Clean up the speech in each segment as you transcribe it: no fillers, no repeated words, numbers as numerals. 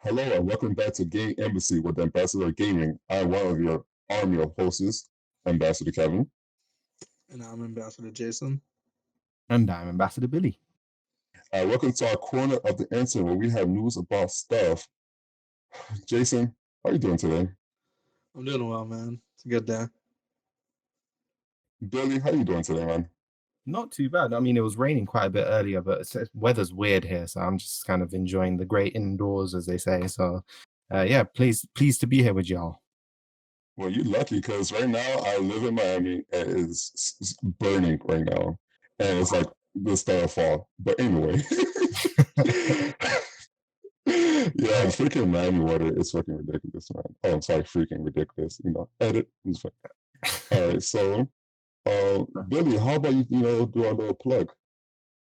Hello and welcome back to Game Embassy with Ambassador Gaming. I am one of your army of hosts, Ambassador Kevin. And I'm Ambassador Jason. And I'm Ambassador Billy. Welcome to our corner of the internet where we have news about stuff. Jason, how are you doing today? I'm doing well, man. It's a good day. Billy, how are you doing today, man? Not too bad. I mean, it was raining quite a bit earlier, but weather's weird here, so I'm just kind of enjoying the great indoors, as they say. So, yeah, pleased to be here with y'all. Well, you're lucky because right now I live in Miami and it's burning right now. And it's like the start of fall. But anyway. Yeah, freaking Miami weather is fucking ridiculous, man. Oh, I'm sorry, freaking ridiculous. Edit. It's fine. All right, so Billy, how about you do our little plug?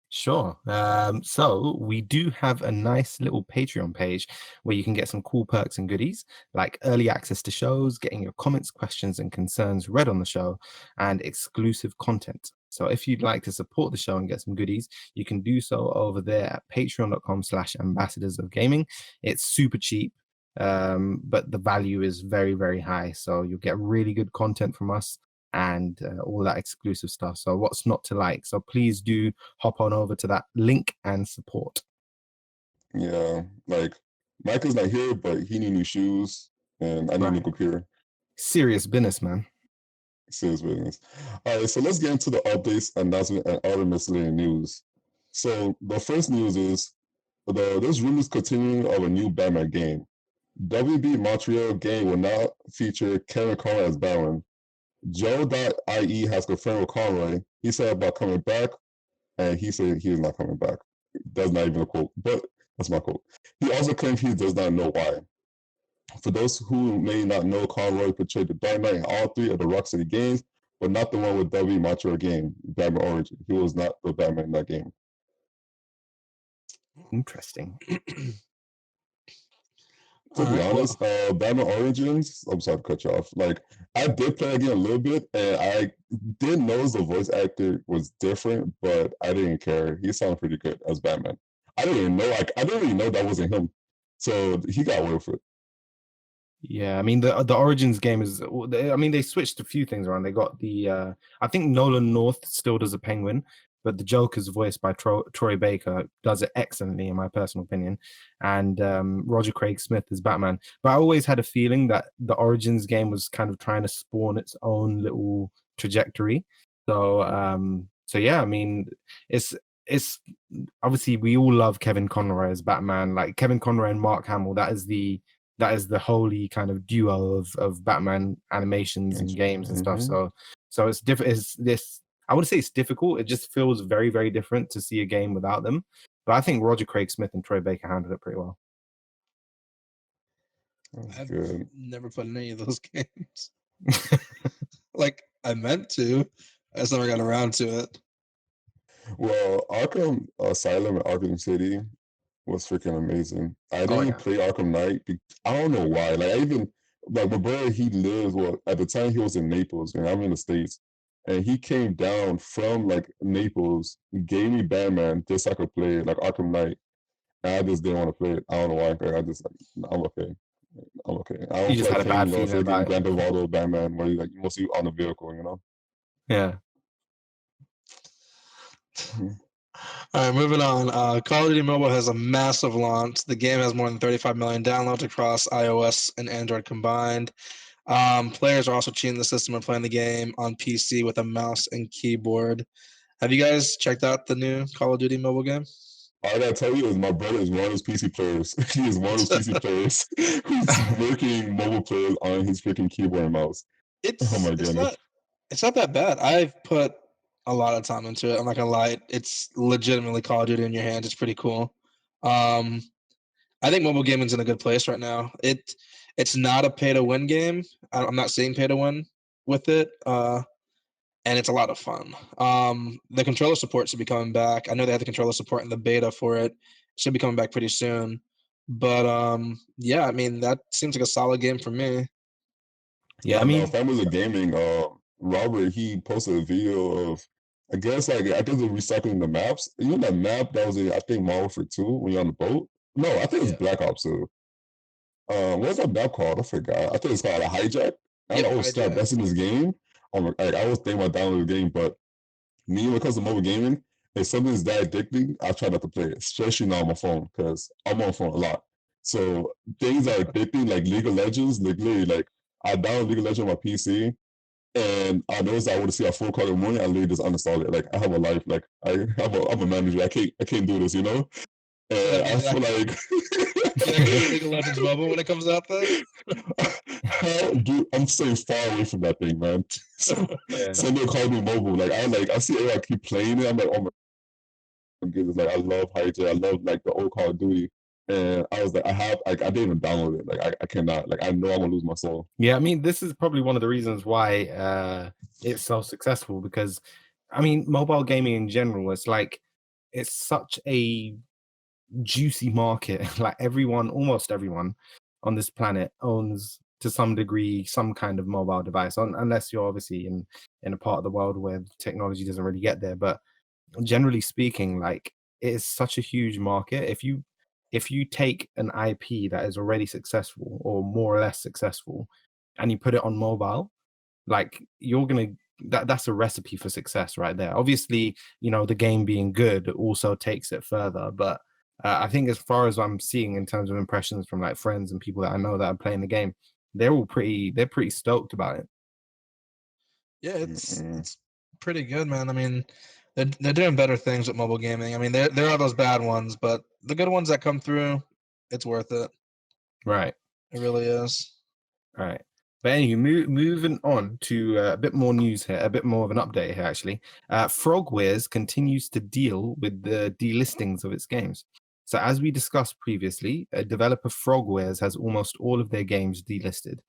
Sure. So we do have a nice little Patreon page where you can get some cool perks and goodies, like early access to shows, getting your comments, questions, and concerns read on the show, and exclusive content. So if you'd like to support the show and get some goodies, you can do so over there at patreon.com/ambassadors of gaming. It's super cheap, but the value is very, very high. So you'll get really good content from us and all that exclusive stuff. So what's not to like? So please do hop on over to that link and support. Yeah, like Mike is not here, but he need new shoes and I need a new computer. Serious business, man. Serious business. All right, so let's get into the updates, announcement, and other miscellaneous news. So the first news is there's rumors continuing of a new Batman game. WB Montreal game will now feature Kevin Conroy as Batman. Joe.ie has confirmed with Conroy. He said about coming back, and he said he is not coming back. That's not even a quote, but that's my quote. He also claimed he does not know why. For those who may not know, Conroy portrayed the Dark Knight in all three of the Rocksteady games, but not the one with W Montreal game, Batman Origin. He was not the Batman in that game. Interesting. To be honest, Batman Origins, I'm sorry to cut you off. Like, I did play again a little bit, and I did notice the voice actor was different, but I didn't care. He sounded pretty good as Batman. I didn't even know, I didn't really know that wasn't him. So he got away with it. Yeah, I mean the Origins game is. I mean they switched a few things around. They got the. I think Nolan North still does a Penguin, but the Joker's voiced by Troy Baker does it excellently, in my personal opinion, and Roger Craig Smith is Batman. But I always had a feeling that the Origins game was kind of trying to spawn its own little trajectory. So yeah, I mean it's obviously we all love Kevin Conroy as Batman. Like Kevin Conroy and Mark Hamill, that is the holy kind of duo of Batman animations and games and stuff. So it's different. I would say it's difficult. It just feels very, very different to see a game without them. But I think Roger Craig Smith and Troy Baker handled it pretty well. I've never played any of those games. Like I meant to, I just never got around to it. Well, Arkham Asylum and Arkham City was freaking amazing. I didn't play Arkham Knight. I don't know why. Like I even my brother, he lives at the time he was in Naples and I'm in the States. And he came down from like Naples, gave me Batman just so I could play like Arkham Knight. And I just didn't want to play it. I don't know why. I just like I'm okay. I'm okay. I don't like playing freaking Grand Theft Auto Batman where you like mostly on the vehicle, Yeah. All right, moving on. Call of Duty Mobile has a massive launch. The game has more than 35 million downloads across iOS and Android combined. Players are also cheating the system and playing the game on PC with a mouse and keyboard. Have you guys checked out the new Call of Duty Mobile game? All I gotta tell you is my brother is one of those PC players. He is one of those PC players who's lurking mobile players on his freaking keyboard and mouse. Oh my goodness. It's not that bad. I've put a lot of time into it. I'm not gonna lie. It's legitimately Call of Duty in your hands. It's pretty cool. I think mobile gaming's in a good place right now. It's not a pay to win game. I'm not seeing pay to win with it. And it's a lot of fun. The controller support should be coming back. I know they had the controller support in the beta for it. It should be coming back pretty soon. But yeah, I mean that seems like a solid game for me. Yeah, I mean, Families of Gaming, Robert, he posted a video of I guess they're recycling the maps. You know that map that was in I think Modern Warfare 2 when you're on the boat? No, I think it was Black Ops 2. What was that map called? I forgot. I think it's called a hijack. I'm Yep, like, oh snap, hijack. that's in this game. Like, I was thinking about downloading the game, but me when it comes to mobile gaming, if something's that addicting, I try not to play it, especially now on my phone, because I'm on my phone a lot. So things are addicting, like League of Legends, like literally, like I download League of Legends on my PC, and I noticed I would see a full call in the morning, I literally just uninstall it. Like I have a life, like I'm a manager. I can't do this, you know. So that And I means feel like you're not gonna get League of Legends Mobile when it comes out then? how do I'm staying far away from that thing, man. So Yeah. somebody called me mobile. I see everyone keep playing it. I'm like, oh my goodness, like I love Hijack, I love like the old Call of Duty. And I was like, I didn't even download it. Like I cannot. Like I know I'm gonna lose my soul. Yeah, I mean, this is probably one of the reasons why it's so successful because, I mean, mobile gaming in general, it's such a juicy market. Like almost everyone on this planet owns to some degree some kind of mobile device, unless you're obviously in a part of the world where technology doesn't really get there. But generally speaking, like it is such a huge market. If you take an IP that is already successful or more or less successful and you put it on mobile, like you're gonna that's a recipe for success right there. Obviously, the game being good also takes it further, but I think as far as I'm seeing in terms of impressions from like friends and people that I know that are playing the game, they're pretty stoked about it. Yeah, Mm-mm. it's pretty good, man. I mean, they're doing better things with mobile gaming. I mean, there are those bad ones, but the good ones that come through, it's worth it. Right. It really is. Right. But anyway, moving on to a bit more news here, a bit more of an update here, actually. Frogwares continues to deal with the delistings of its games. So, as we discussed previously, developer Frogwares has almost all of their games delisted.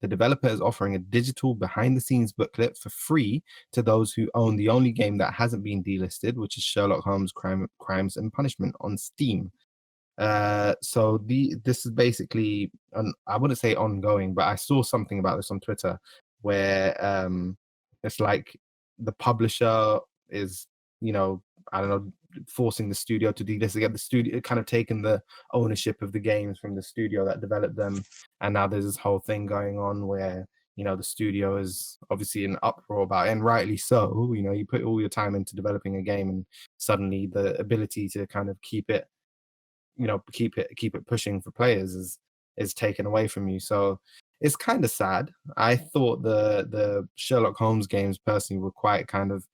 The developer is offering a digital behind the scenes booklet for free to those who own the only game that hasn't been delisted, which is Sherlock Holmes Crimes and Punishment on Steam. So this is basically I wouldn't say ongoing, but I saw something about this on Twitter where it's like the publisher is, I don't know, forcing the studio to do this again. The studio kind of taking the ownership of the games from the studio that developed them, and now there's this whole thing going on where the studio is obviously in uproar about it, and rightly so. You put all your time into developing a game, and suddenly the ability to kind of keep it pushing for players is taken away from you. So it's kind of sad. I thought the Sherlock Holmes games personally were quite kind of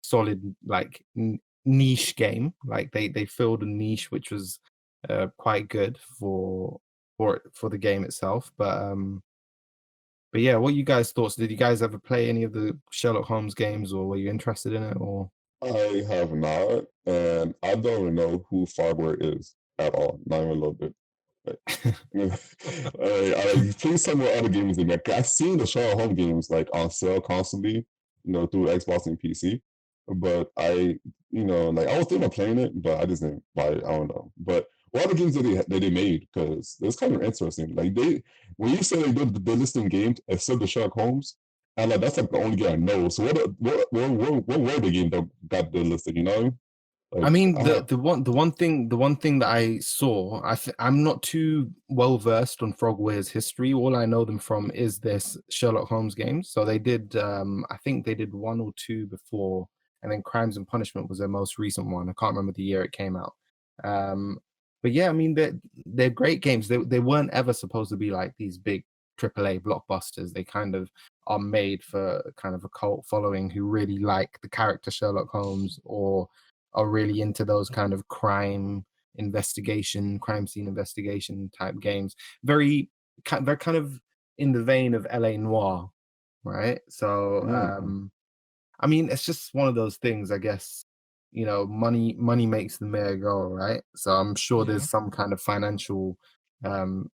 solid, like niche game. Like they filled a niche which was quite good for the game itself. But yeah, what you guys thoughts? Did you guys ever play any of the Sherlock Holmes games, or were you interested in it? Or I have not, and I don't even know who Frogware is at all. Not even a little bit. Like, please tell me what other games they make. I've seen the Sherlock Holmes games like on sale constantly, through Xbox and PC. But like I was thinking of playing it, but I just didn't buy it. I don't know. But what other games that they made? Because it's kind of interesting. Like when you say they're listing games except the Sherlock Holmes, and like that's like the only game I know. So what were the games that got listed? You know, I like mean, I have. the one thing that I saw, I'm not too well versed on Frogware's history. All I know them from is this Sherlock Holmes games. So they did, I think they did one or two before, and then Crimes and Punishment was their most recent one. I can't remember the year it came out. Um, but yeah, I mean, they're great games. They weren't ever supposed to be like these big AAA blockbusters. They kind of are made for kind of a cult following who really like the character Sherlock Holmes or are really into those kind of crime scene investigation type games. They're kind of in the vein of LA Noir, right? So Mm, I mean, it's just one of those things, I guess. Money makes the mayor go, right? So I'm sure Yeah. there's some kind of financial um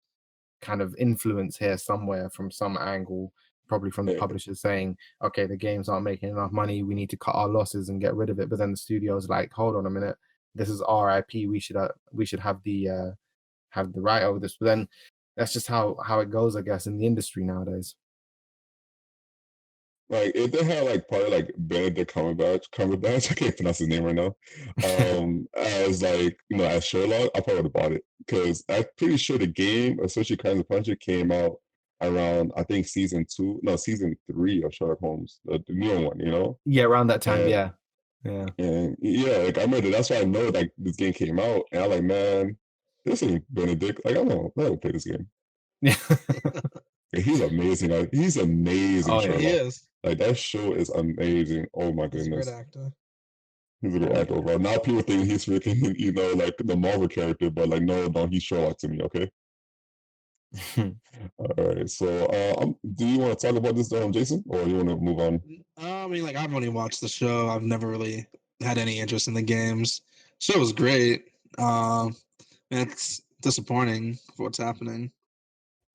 kind of influence here somewhere from some angle, probably from the eh, publishers saying, okay, the games aren't making enough money, we need to cut our losses and get rid of it. But then the studio's like, hold on a minute, this is our IP, we should have the right over this. But then that's just how it goes, I guess, in the industry nowadays. like if they had like probably like Benedict Cumberbatch, I can't pronounce his name right now, as like as Sherlock, I probably would have bought it because I'm pretty sure the game, especially Crimes and Punishment, came out around I think season 3 of Sherlock Holmes, the new one, Yeah, around that time. and Yeah. Yeah. and yeah, like I remember that's why I know like this game came out, and I'm like, man, this ain't Benedict. Like I don't play this game. Yeah. He's amazing. Like, he's amazing, Oh yeah. He Sherlock. is. Like that show is amazing. Oh my He's a great goodness. actor. He's a great actor overall. Now people think he's freaking, like the Marvel character, but like no, he's Sherlock to me, okay? All right. So do you want to talk about this, Jason? Or you want to move on? I mean, like I've only watched the show. I've never really had any interest in the games. Show was great. It's disappointing for what's happening.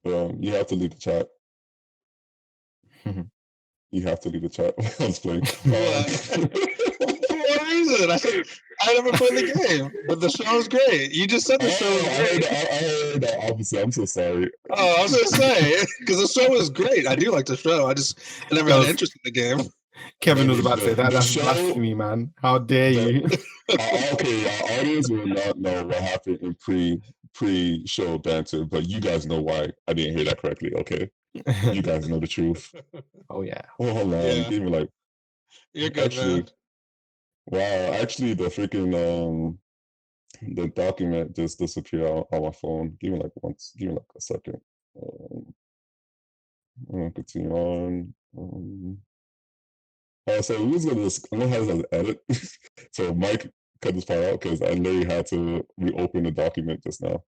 You have to leave the chat. You have to leave the chat. I was playing. For what reason? I never played the game, but the show is great. You just said the show was great. I heard that opposite. I'm so sorry. Oh, I was gonna say because the show is great. I do like the show. I never had interest in the game. Kevin was about to say that's blasphemy, man. How dare you? Okay, our audience will not know what happened in pre-show banter, but you guys know why I didn't hear that correctly. Okay, you guys know the truth. Oh yeah. Oh, hold on, Yeah. give me like. You're good, man. Wow, actually, the freaking the document just disappeared on my phone. Give me like a second. I'm gonna continue on. So we're just I'm gonna have this as an edit. So Mike cut this part out because I literally had to reopen the document just now.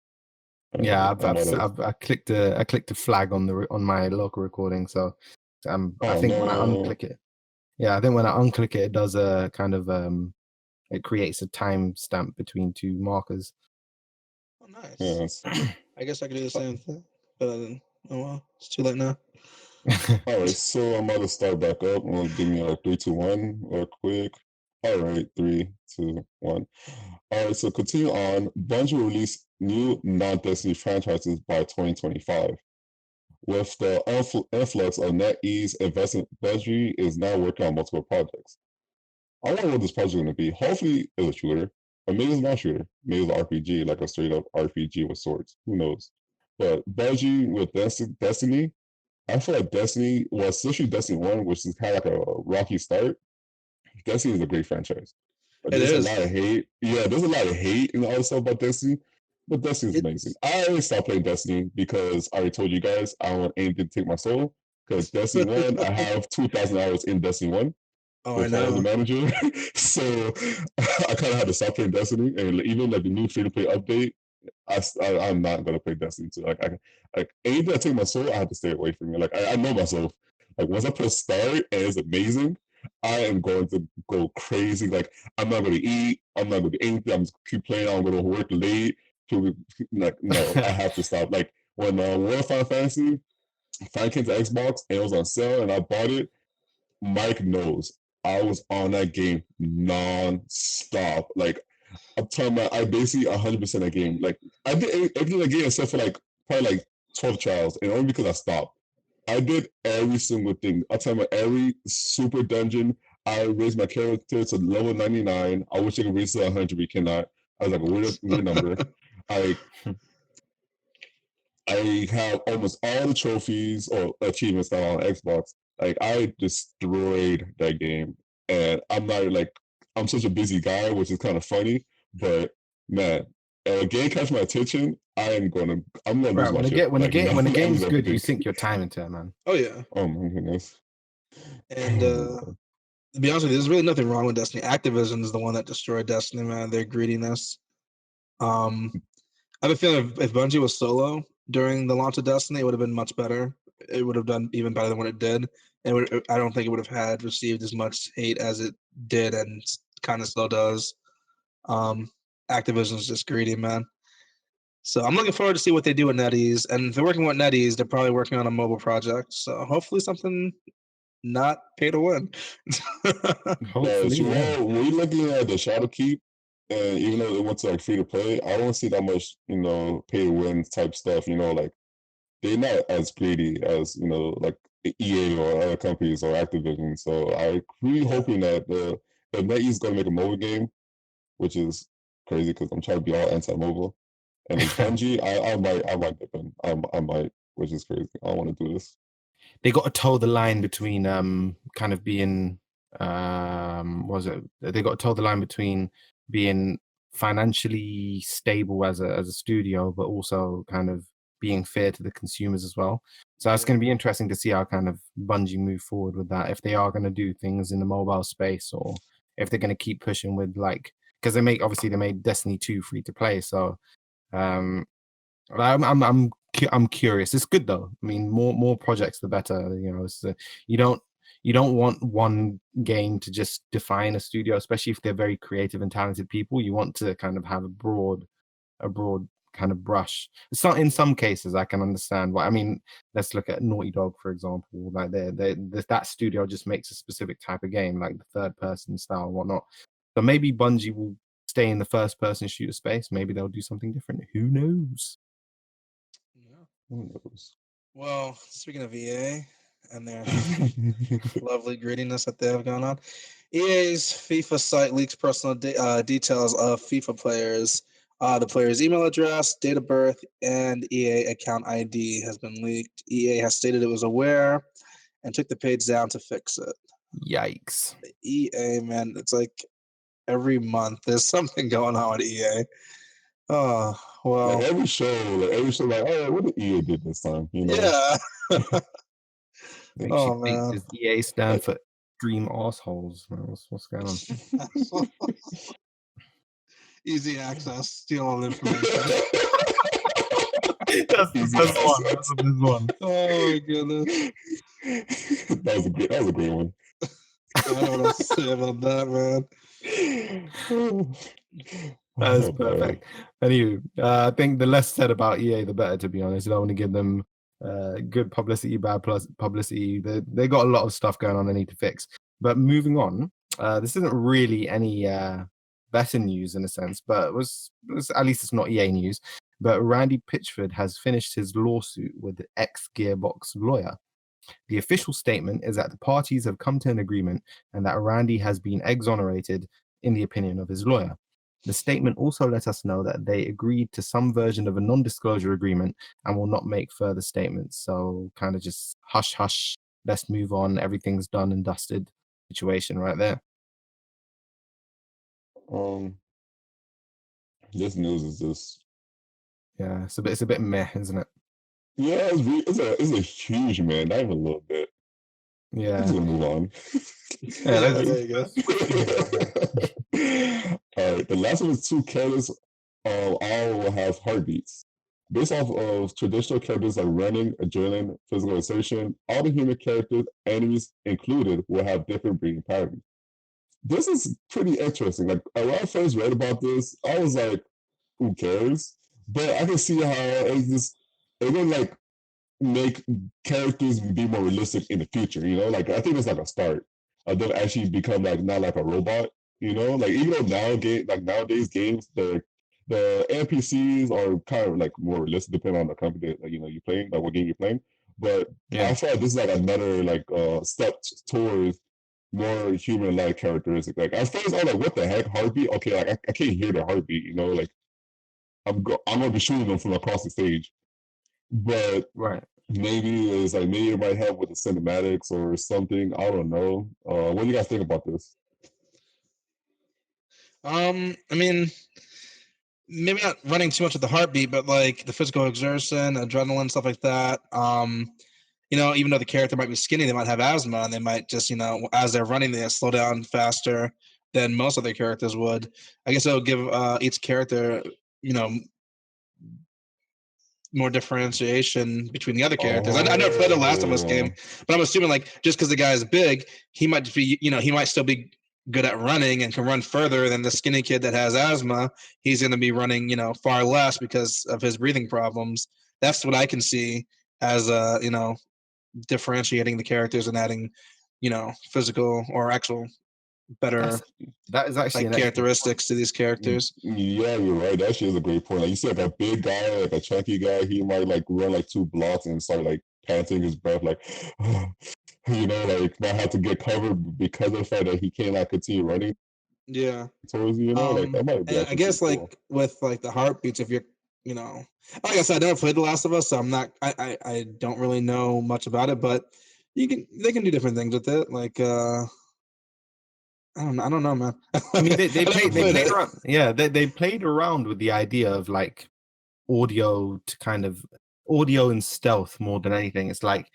Yeah, I clicked a flag on my local recording, so I think when I unclick it, it does a kind of it creates a time stamp between two markers. Oh, nice. Yes. I guess I could do the same thing, but oh well, it's too late now. All right, so I'm about to start back up. I'm gonna give me like 3, 2, 1, real quick. All right, 3, 2, 1. All right, so continue on. Bungie will release new non-Destiny franchises by 2025. With the influx of NetEase investment, Bungie is now working on multiple projects. I wonder what this project is going to be. Hopefully, it's a shooter, or maybe it's not a shooter. Maybe it's an RPG, like a straight up RPG with swords. Who knows? But Bungie with Destiny, I feel like Destiny, well, especially Destiny 1, which is kind of like a rocky start. Destiny is a great franchise. There's a lot of hate. Yeah, there's a lot of hate and all this stuff about Destiny, but Destiny's amazing. I already stopped playing Destiny because I already told you guys I don't want anything to take my soul. Because Destiny 1, I have 2,000 hours in Destiny 1. Oh, I know. The manager. So I kind of had to stop playing Destiny. And even like the new free-to-play update, I'm not going to play Destiny 2. Like anything that take my soul, I have to stay away from it. Like I know myself. Like once I press start and it's amazing, I am going to go crazy. Like I'm not going to eat. I'm not going to do anything. I'm just keep playing. I'm going to work late. Like no, I have to stop. Like when World Final Fantasy finally came to Xbox and it was on sale and I bought it, Mike knows I was on that game non-stop. Like I'm talking about, I basically 100% that game. Like I did everything in the game except for like probably like 12 trials, and only because I stopped. I did every single thing. I'm talking about every super dungeon. I raised my character to level 99. I wish I could raise it to 100, we cannot. I was like a weird number. I have almost all the trophies or achievements that are on Xbox. Like I destroyed that game, and I'm not like I'm such a busy guy, which is kind of funny. But man, a game catch my attention, I'm gonna lose my shit. When the game's good, you sink your time into it, man. Oh yeah. Oh my goodness. And to be honest with you, there's really nothing wrong with Destiny. Activision is the one that destroyed Destiny, man. Their greediness. I have a feeling if Bungie was solo during the launch of Destiny, it would have been much better. It would have done even better than what it did. And I don't think it would have received as much hate as it did and kind of still does. Activision is just greedy, man. So I'm looking forward to see what they do with NetEase. And if they're working with NetEase, they're probably working on a mobile project. So hopefully something not pay to win. Hopefully, yeah. When we're looking at the Shadowkeep, and even though it went to like free to play, I don't see that much, pay to win type stuff. Like they're not as greedy as like EA or other companies or Activision. So I really hoping that the NetEase is gonna make a mobile game, which is crazy because I'm trying to be all anti-mobile. And it's Bungie. I might dip in. I might, which is crazy. I don't want to do this. They got to toe the line between kind of being was it they got to toe the line between being financially stable as a studio, but also kind of being fair to the consumers as well. So it's going to be interesting to see how kind of Bungie move forward with that, if they are going to do things in the mobile space, or if they're going to keep pushing with, like, because they made Destiny 2 free to play. So um I'm curious. It's good though. I mean, more projects the better. You know, you don't you don't want one game to just define a studio, especially if they're very creative and talented people. You want to kind of have a broad kind of brush. It's not, in some cases I can understand why. I mean, let's look at Naughty Dog, for example. Like that studio just makes a specific type of game, like the third person style and whatnot. So maybe Bungie will stay in the first person shooter space. Maybe they'll do something different. Who knows? Yeah. Who knows? Well, speaking of EA and their lovely grittiness that they have going on, EA's FIFA site leaks personal details of FIFA players. The player's email address, date of birth, and EA account ID has been leaked. EA has stated it was aware and took the page down to fix it. Yikes. EA, man, it's like every month there's something going on with EA. Oh, well. Like every show, like, oh, what did EA did this time? You know? Yeah. Makes Oh, you think, man. does EA stand for extreme assholes? What's going on? Easy access, steal all the information. That's the best one. That's the best one. Oh my goodness. That was a great one. I don't know what else to say about that, man. That is Oh, perfect. Anyway, I think the less said about EA, the better, to be honest. I don't want to give them good publicity, bad publicity. They got a lot of stuff going on they need to fix. But moving on, this isn't really any better news in a sense, but it was at least it's not EA news. But Randy Pitchford has finished his lawsuit with the ex-Gearbox lawyer. The official statement is that the parties have come to an agreement and that Randy has been exonerated in the opinion of his lawyer. The statement also let us know that they agreed to some version of a non-disclosure agreement and will not make further statements. So kind of just hush, hush, let's move on. Everything's done and dusted situation right there. This news is just, Yeah, it's a bit meh, isn't it? yeah, it's a huge man, not even a little bit. Yeah. Let's move on. Yeah, there you go. All right, the Last of Us 2 characters all will have heartbeats. Based off of traditional characters like running, adrenaline, physical assertion, all the human characters, enemies included, will have different breathing patterns. This is pretty interesting. Like when I first read about this, I was like, who cares? But I can see how it would like make characters be more realistic in the future, you know? Like I think it's like a start of them actually become like not like a robot, you know? Like even though nowadays games the NPCs are kind of like more realistic depending on the company that you know you're playing, like what game you're playing. But Yeah. I feel like this is like another like step towards more human-like characteristic. Like at first I was like, what the heck, heartbeat? Okay, like I can't hear the heartbeat, you know, like I'm gonna be shooting them from across the stage. But Right. maybe maybe it might help with the cinematics or something. I don't know. What do you guys think about this? I mean, maybe not running too much with the heartbeat, but like the physical exertion, adrenaline, stuff like that. You know, even though the character might be skinny, they might have asthma, and they might just, you know, as they're running, they slow down faster than most other characters would. I guess it'll give each character, you know, more differentiation between the other characters. I never played a Last of Us game, but I'm assuming like just because the guy is big, he might be, you know, he might still be good at running and can run further than the skinny kid that has asthma. He's going to be running, you know, far less because of his breathing problems. That's what I can see as you know, differentiating the characters and adding, you know, physical or actual better That is actually like an characteristics to these characters. Yeah, you're right. That actually is a great point. Like you see, like a big guy, like a chunky guy, he might like run like 2 blocks and start like panting his breath, like, like not have to get covered because of the fact that he cannot continue running Yeah. towards you. Like that might be And I actually guess pretty cool. like with like the heartbeats, if you're, like I said, I never played The Last of Us, so I don't really know much about it, but they can do different things with it. Like I don't know, man. I mean, they I never played it. around. Yeah, they played around with the idea of like audio to kind of audio and stealth more than anything. It's like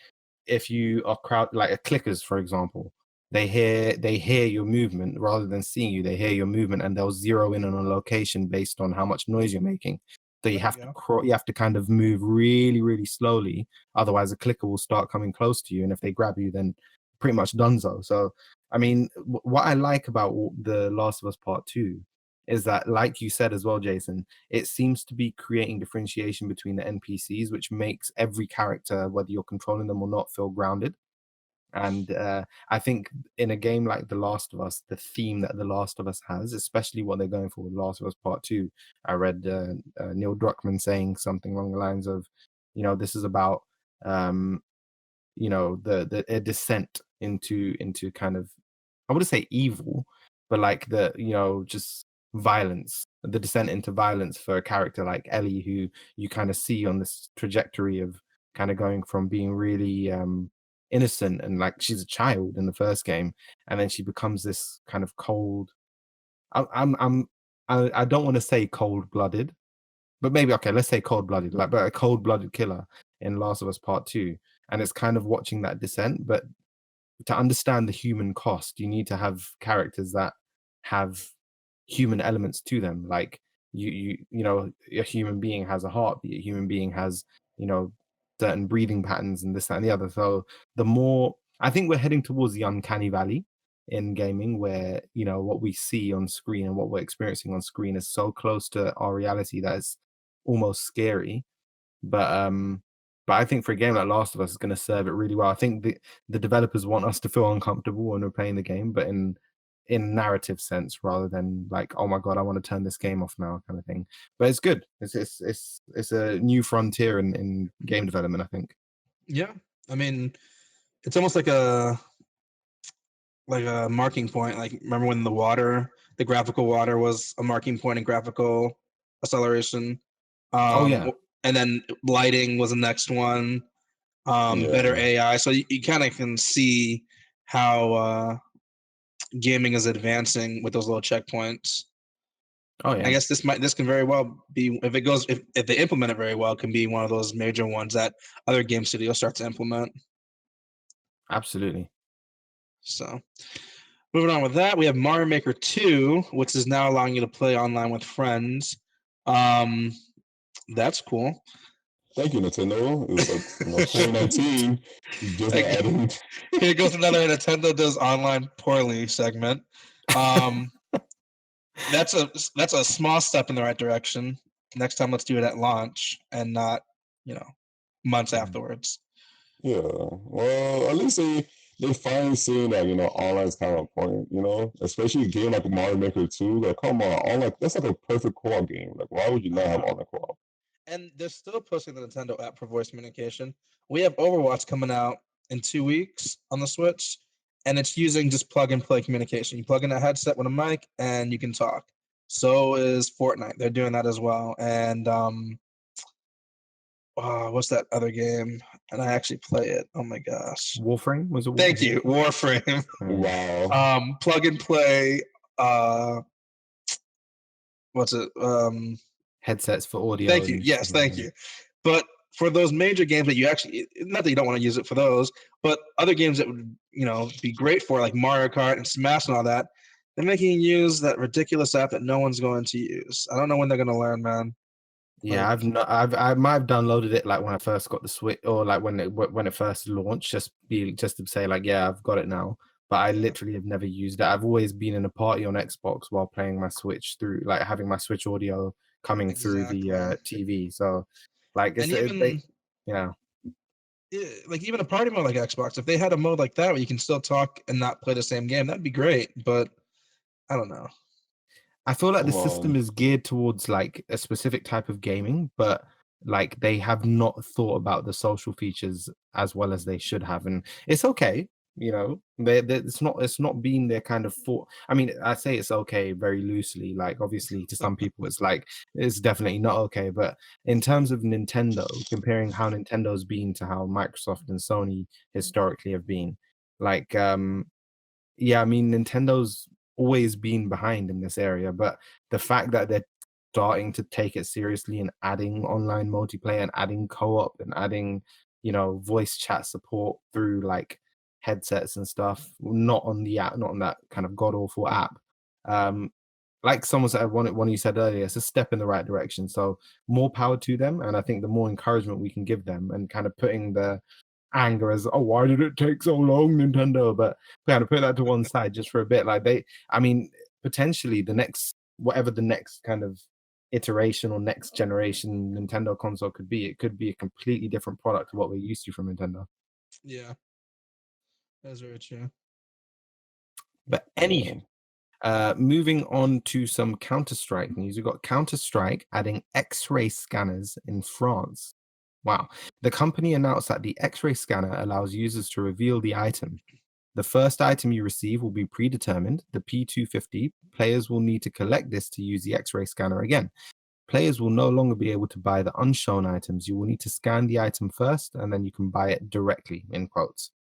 if you are like a clickers, for example, they hear your movement rather than seeing you. They hear your movement and they'll zero in on a location based on how much noise you're making. So you have to you have to kind of move really, really slowly. Otherwise, a clicker will start coming close to you, and if they grab you, then pretty much donezo. So, I mean, what I like about The Last of Us Part 2 is that, like you said as well, Jason, it seems to be creating differentiation between the NPCs, which makes every character, whether you're controlling them or not, feel grounded. And I think in a game like The Last of Us, the theme that The Last of Us has, especially what they're going for with Last of Us Part 2, I read Neil Druckmann saying something along the lines of, this is about, a descent into kind of, I wouldn't say evil, but like just violence, the descent into violence for a character like Ellie, who you kind of see on this trajectory of kind of going from being really innocent and like she's a child in the first game, and then she becomes this kind of cold. I don't want to say cold-blooded, but maybe okay, let's say cold-blooded, like but a cold-blooded killer in Last of Us Part 2, and it's kind of watching that descent, but to understand the human cost, you need to have characters that have human elements to them. Like a human being has a heartbeat, a human being has, certain breathing patterns and this, that, and the other. So the more I think we're heading towards the uncanny valley in gaming where, what we see on screen and what we're experiencing on screen is so close to our reality that it's almost scary. But I think for a game like Last of Us is going to serve it really well. I think the developers want us to feel uncomfortable when we're playing the game, but in narrative sense rather than like, oh my god, I want to turn this game off now kind of thing. But it's good. It's a new frontier in game development, I think. Yeah, I mean, it's almost like a marking point. Like, remember when the graphical water was a marking point in graphical acceleration? Oh yeah. And then lighting was the next one. Better AI. So you kind of can see how gaming is advancing with those little checkpoints. Oh yeah. I guess this can very well be, if they implement it very well, can be one of those major ones that other game studios start to implement. Absolutely. So moving on with that, we have Mario Maker 2, which is now allowing you to play online with friends. That's cool. Thank you, Nintendo. It's like 2019. Just adding. Here goes another Nintendo does online poorly segment. That's a small step in the right direction. Next time, let's do it at launch and not, months afterwards. Yeah. Well, at least they finally seeing that online is kind of important. Especially a game like Mario Maker 2. Like, come on, online that's like a perfect co-op game. Like, why would you not have online co-op? And they're still pushing the Nintendo app for voice communication. We have Overwatch coming out in 2 weeks on the Switch, and it's using just plug and play communication. You plug in a headset with a mic, and you can talk. So is Fortnite. They're doing that as well. And what's that other game? And I actually play it. Oh my gosh. Warframe was it? Thank you, Warframe. Wow. Plug and play. What's it? Headsets for audio. Thank you. Yes, thank you. But for those major games that you actually, not that you don't want to use it for those, but other games that would, be great for, like Mario Kart and Smash and all that, they're making you use that ridiculous app that no one's going to use. I don't know when they're going to learn, man. Yeah, I might have downloaded it like when I first got the Switch, or like when it first launched, just to say like, yeah, I've got it now. But I literally have never used it. I've always been in a party on Xbox while playing my Switch through, like having my Switch audio coming through the TV. So, like, it's like even a party mode like Xbox, if they had a mode like that where you can still talk and not play the same game, that'd be great. But I don't know. I feel like the system is geared towards like a specific type of gaming, but like they have not thought about the social features as well as they should have, and it's okay. It's not being their kind of thought. I mean, I say it's okay very loosely. Like obviously, to some people, it's definitely not okay. But in terms of Nintendo, comparing how Nintendo's been to how Microsoft and Sony historically have been, like yeah, I mean, Nintendo's always been behind in this area, but the fact that they're starting to take it seriously and adding online multiplayer and adding co-op and adding, voice chat support through like headsets and stuff, not on the app, not on that kind of god awful app. Um, like someone said, one of you said earlier, it's a step in the right direction. So more power to them, and I think the more encouragement we can give them, and kind of putting the anger as, oh, why did it take so long, Nintendo? But kind of put that to one side just for a bit. Like I mean, potentially whatever the next kind of iteration or next generation Nintendo console could be, it could be a completely different product to what we're used to from Nintendo. Yeah, that's very true. But moving on to some Counter-Strike news, we've got Counter-Strike adding X-ray scanners in France. Wow. The company announced that the X-ray scanner allows users to reveal the item. The first item you receive will be predetermined, the P250. Players will need to collect this to use the X-ray scanner again. Players will no longer be able to buy the unshown items. You will need to scan the item first, and then you can buy it directly, in quotes.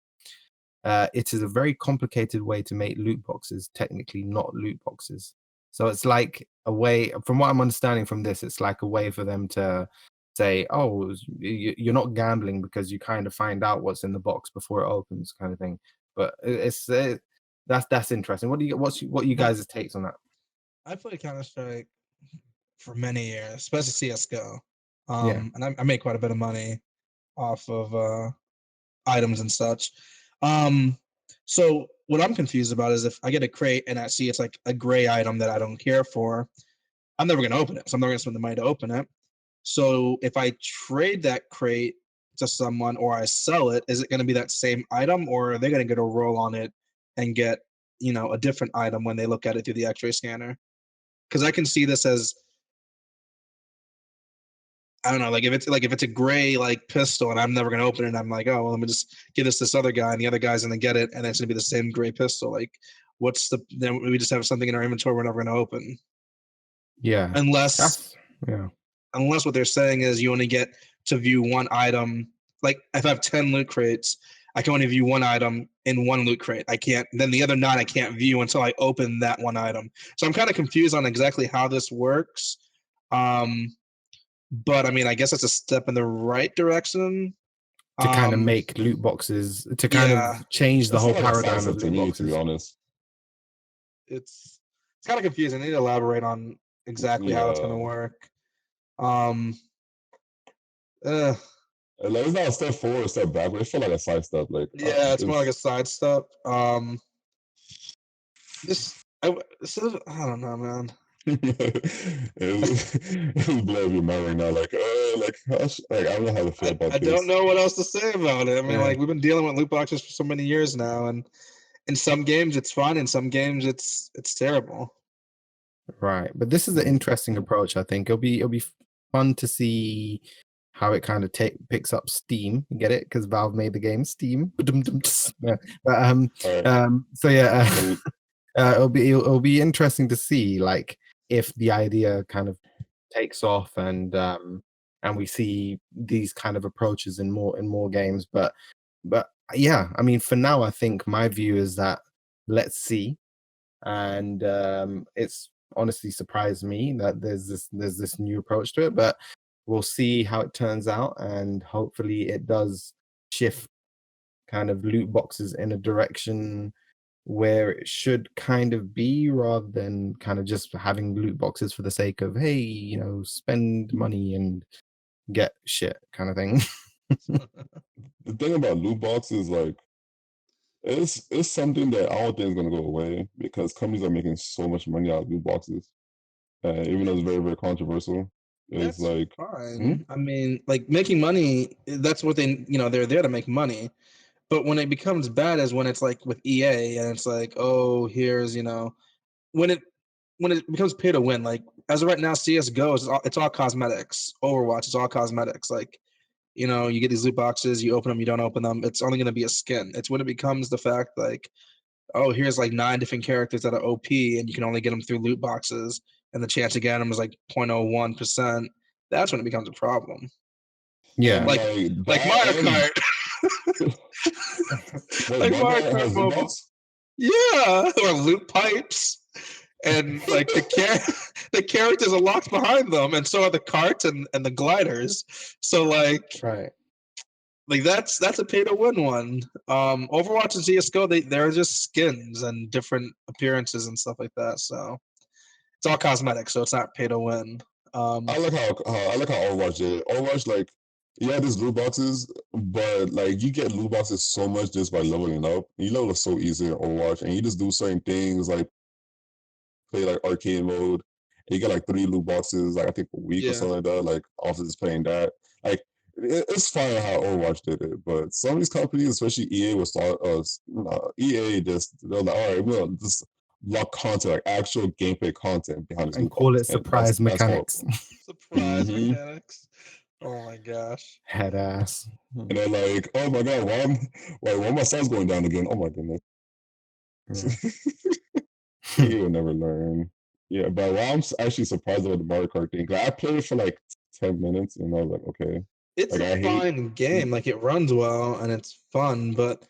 It is a very complicated way to make loot boxes, technically not loot boxes. So it's like a way, from what I'm understanding from this, it's like a way for them to say, oh, you're not gambling because you kind of find out what's in the box before it opens, kind of thing. But that's interesting. What you guys' takes on that? I played Counter-Strike for many years, especially CS:GO. Yeah. And I made quite a bit of money off of items and such. So what I'm confused about is if I get a crate and I see it's like a gray item that I don't care for, I'm never going to open it. So I'm never going to spend the money to open it. So if I trade that crate to someone or I sell it, is it going to be that same item, or are they going to get a roll on it and get, a different item when they look at it through the X-ray scanner? Because I can see this as, I don't know, like if it's a gray like pistol and I'm never gonna open it, I'm like, oh well, let me just give this other guy, and the other guy's gonna get it, and it's gonna be the same gray pistol. Like, then we just have something in our inventory we're never gonna open. Yeah. Unless Yeah. unless what they're saying is you only get to view one item. Like if I have 10 loot crates, I can only view one item in one loot crate. I can't, then the other 9 I can't view until I open that one item. So I'm kind of confused on exactly how this works. But I mean, I guess it's a step in the right direction. To kind of make loot boxes, to kind Yeah, of change the It's whole not like a paradigm sidestep of to loot me, to boxes. be honest. it's kind of confusing. I need to elaborate on exactly how it's going to work. Like it's not a step forward, a step back, but it feel like a sidestep. Like Yeah, it's more like a sidestep. I don't know, man. It's blowing your mind right now. Like I don't know how to feel about I this. don't know what else to say about it. I mean, Yeah. like we've been dealing with loot boxes for so many years now, and in some games it's fun, in some games it's terrible. Right, but this is an interesting approach. I think it'll be fun to see how it kind of picks up steam. You get it? Because Valve made the game Steam. Yeah. But so yeah, it'll be interesting to see like if the idea kind of takes off and we see these kind of approaches in more games. But yeah, I mean, for now, I think my view is that let's see, and it's honestly surprised me that there's this new approach to it, but we'll see how it turns out, and hopefully it does shift kind of loot boxes in a direction where it should kind of be, rather than kind of just having loot boxes for the sake of, hey, spend money and get shit kind of thing. The thing about loot boxes, like, it's something that I don't think is gonna go away because companies are making so much money out of loot boxes, and even though it's very very controversial, it's That's like fine. I mean, like making money, that's what they're there to make money. But when it becomes bad is when it's like with EA and it's like, oh, here's, when it when it becomes pay to win, like as of right now, CS:GO it's all cosmetics. Overwatch is all cosmetics. Like, you know, you get these loot boxes, you open them, you don't open them. It's only going to be a skin. It's when it becomes the fact like, oh, here's like 9 different characters that are OP, and you can only get them through loot boxes, and the chance to get them is like 0.01%. That's when it becomes a problem. Yeah. Like Mario Kart. Wait, Like Mario Mario Kart has Mobile. box? Yeah, or loot pipes, and like the characters are locked behind them, and so are the carts and the gliders. So like Right. that's a pay to win one. Overwatch and CS:GO they're just skins and different appearances and stuff like that. So it's all cosmetic, so it's not pay to win. I like how Overwatch did it. Overwatch, like, yeah, there's loot boxes, but like you get loot boxes so much just by leveling up. You level up so easy in Overwatch, and you just do certain things like play like arcade mode. And you get like 3 loot boxes, like I think a week or Yeah. something like that. Like also just playing that. Like it's fine how Overwatch did it, but some of these companies, especially EA, was EA just they're like, all right, we'll just lock content, like actual gameplay content behind this And loot call box. it surprise That's mechanics. Surprise Mhm. mechanics. Oh my gosh. Head ass. And they're like, oh my god, why my son's going down again? Oh my goodness. Yeah. He will never learn. Yeah, but I'm actually surprised about the Mario Kart thing. 'Cause I played it for like 10 minutes and I was like, okay. It's Like a I hate fine game. Like it runs well and it's fun, but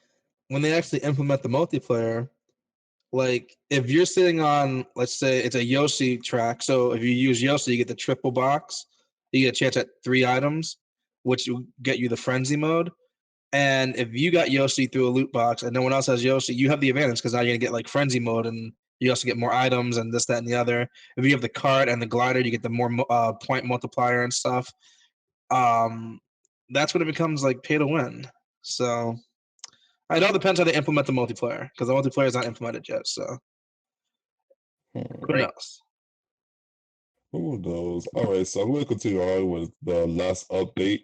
when they actually implement the multiplayer, like if you're sitting on, let's say it's a Yoshi track, so if you use Yoshi, you get the triple box. You get a chance at 3 items, which will get you the frenzy mode. And if you got Yoshi through a loot box and no one else has Yoshi, you have the advantage because now you're gonna get like frenzy mode and you also get more items and this, that, and the other. If you have the cart and the glider, you get the more point multiplier and stuff. Um, that's when it becomes like pay to win. So it all depends how they implement the multiplayer because the multiplayer is not implemented yet. So who knows? who knows? All right, so I'm going to continue on with the last update.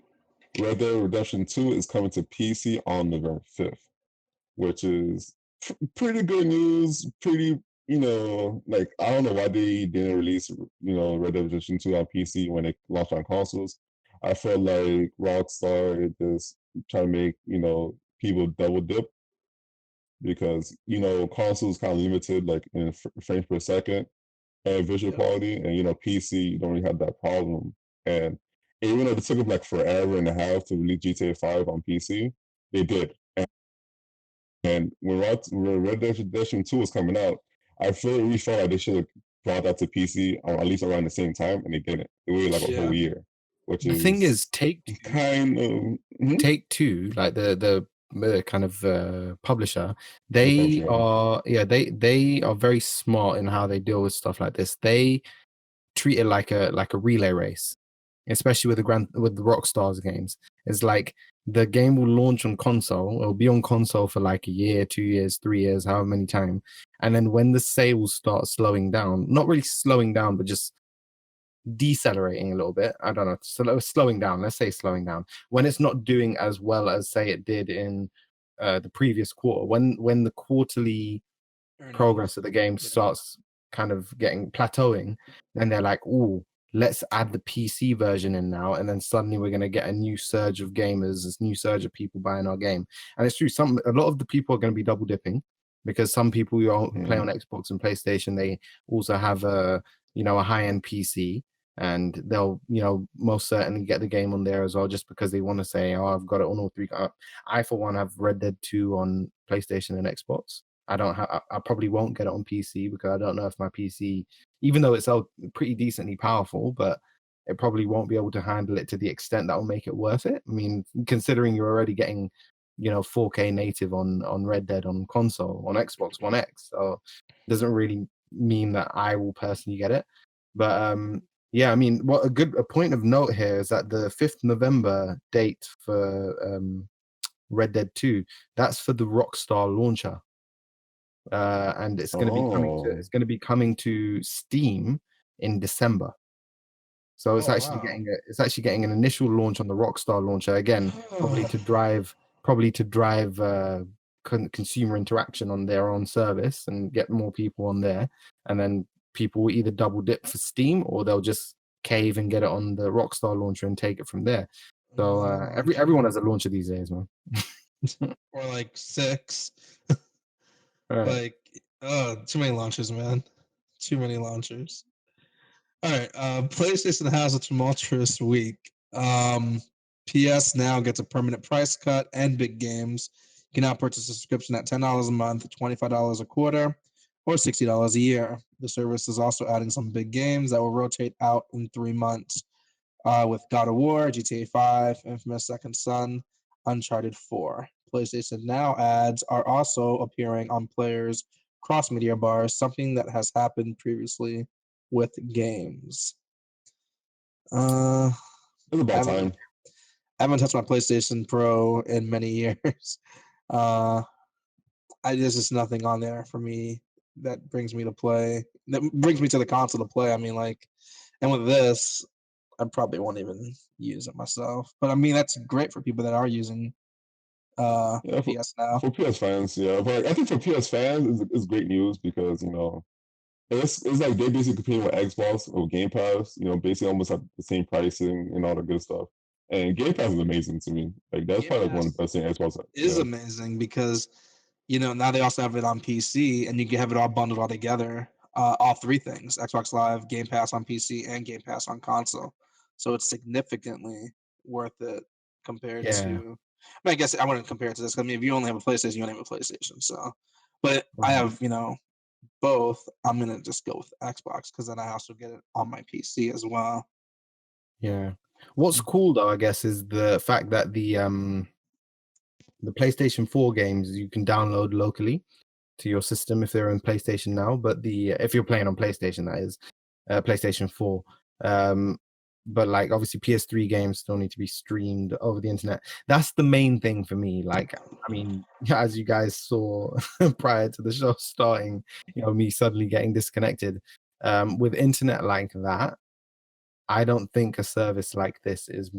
Red Dead Redemption 2 is coming to PC on November 5th, which is pretty good news. Pretty, like I don't know why they didn't release, Red Dead Redemption 2 on PC when it launched on consoles. I felt like Rockstar just trying to make, people double dip because, consoles kind of limited like in frames per second and visual Yeah. quality, and PC you don't really have that problem. And even though it took them like forever and a half to release GTA 5 on PC, they did. And when Red Dead Redemption 2 was coming out, I really felt like they should have brought that to PC at least around the same time, and they didn't. They waited like a Yeah. whole year, which The is thing is, kind of Take Two, like the kind of publisher, they are they are very smart in how they deal with stuff like this. They treat it like a relay race, especially with the Rockstar's games. It's like the game will launch on console, it'll be on console for like a year, 2 years, 3 years, however many times, and then when the sales start slowing down, not really slowing down, but just decelerating a little bit. I don't know, slowing down. Let's say slowing down when it's not doing as well as say it did in the previous quarter. When the quarterly progress of the game starts kind of getting plateauing, then they're like, "Oh, let's add the PC version in now," and then suddenly we're going to get a new surge of gamers, this new surge of people buying our game. And it's true, a lot of the people are going to be double dipping because some people who play on Xbox and PlayStation, they also have a high-end PC, and they'll most certainly get the game on there as well, just because they want to say, "Oh, I've got it on all 3." I for one have Red Dead 2 on PlayStation and Xbox. I probably won't get it on PC because I don't know if my PC, even though it's pretty decently powerful, but it probably won't be able to handle it to the extent that will make it worth it. I mean, considering you're already getting 4K native on Red Dead on console on Xbox One X, so it doesn't really mean that I will personally get it. But yeah, I mean, a point of note here is that the 5th November date for Red Dead 2, that's for the Rockstar launcher. And it's going to be coming to Steam in December. So it's actually getting an initial launch on the Rockstar launcher again, probably to drive consumer interaction on their own service and get more people on there, and then people will either double dip for Steam or they'll just cave and get it on the Rockstar launcher and take it from there. So everyone has a launcher these days, man. Or like 6. Right. Like, too many launchers, man. Too many launchers. All right. PlayStation has a tumultuous week. PS Now gets a permanent price cut and big games. You can now purchase a subscription at $10 a month, $25 a quarter, or $60 a year. The service is also adding some big games that will rotate out in 3 months, with God of War, GTA 5, Infamous Second Son, Uncharted 4. PlayStation Now ads are also appearing on players' cross-media bars, something that has happened previously with games. It's about time. I haven't touched my PlayStation Pro in many years. There's just nothing on there for me that brings me to play. That brings me to the console to play. I mean, like, and with this, I probably won't even use it myself. But I mean, that's great for people that are using PS Now. For PS fans, yeah. But I think for PS fans, it's great news because it's like they're basically competing with Xbox or Game Pass. Basically almost at the same pricing and all the good stuff. And Game Pass is amazing to me. Like that's Game probably like one of Pass the best things Xbox is amazing because now they also have it on PC and you can have it all bundled all together. All 3 things: Xbox Live, Game Pass on PC, and Game Pass on console. So it's significantly worth it compared Yeah. to. I guess I wouldn't compare it to this. I mean, if you only have a PlayStation, you only have a PlayStation. So, but I have both. I'm gonna just go with Xbox because then I also get it on my PC as well. Yeah. What's cool though, I guess, is the fact that the PlayStation 4 games you can download locally to your system if they're in PlayStation Now, but if you're playing on PlayStation, that is PlayStation 4. But like obviously PS3 games still need to be streamed over the internet. That's the main thing for me. Like, I mean, as you guys saw prior to the show starting, me suddenly getting disconnected. With internet like that, I don't think a service like this is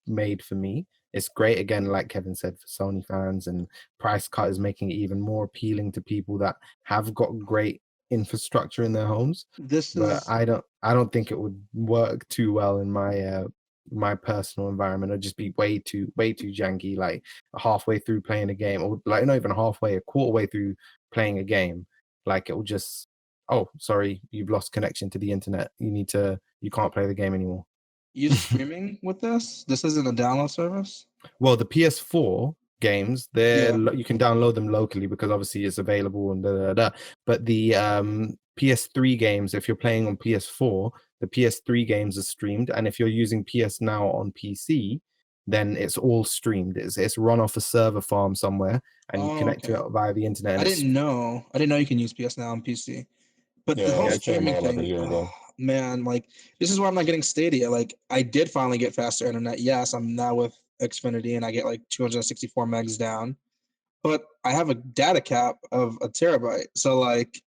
made for me. It's great, again, like Kevin said, for Sony fans, and price cut is making it even more appealing to people that have got great infrastructure in their homes. But I don't think it would work too well in my personal environment. It'd just be way too janky, like halfway through playing a game, or like not even halfway, a quarter way through playing a game, like it will just, oh, sorry, you've lost connection to the internet. You can't play the game anymore. You streaming with this? This isn't a download service? Well, the PS4 games, you can download them locally because obviously it's available and da da da. But the PS3 games, if you're playing on PS4, the PS3 games are streamed, and if you're using PS Now on PC, then it's all streamed. It's run off a server farm somewhere, and you connect to it via the internet. I didn't know you can use PS Now on PC. But the whole streaming thing, man, like this is why I'm not getting Stadia. Like I did finally get faster internet. Yes, I'm now with Xfinity and I get like 264 megs down, but I have a data cap of a terabyte. So like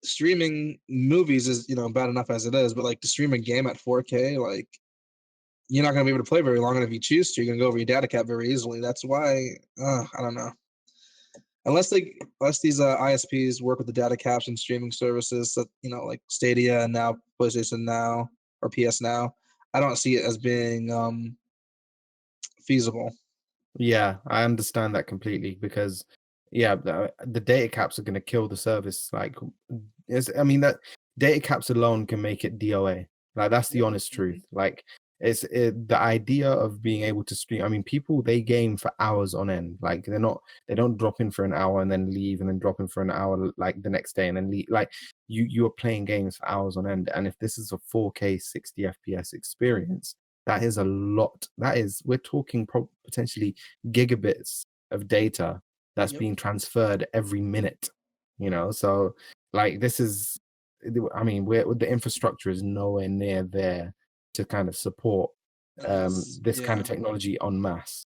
streaming movies is bad enough as it is, but like to stream a game at 4K, like you're not gonna be able to play very long, and if you choose to, you're gonna go over your data cap very easily. That's why I don't know. Unless these ISPs work with the data caps and streaming services that like Stadia and now PlayStation Now or PS Now, I don't see it as being feasible. Yeah, I understand that completely because the data caps are going to kill the service. Like, that data caps alone can make it DOA. Like that's the honest truth. Like the idea of being able to stream. I mean, people, they game for hours on end. Like they don't drop in for an hour and then leave and then drop in for an hour like the next day and then leave. Like you are playing games for hours on end. And if this is a 4K 60 FPS experience, that is a lot. We're talking potentially gigabits of data that's being transferred every minute. So like this is, I mean, the infrastructure is nowhere near there to kind of support this kind of technology en masse.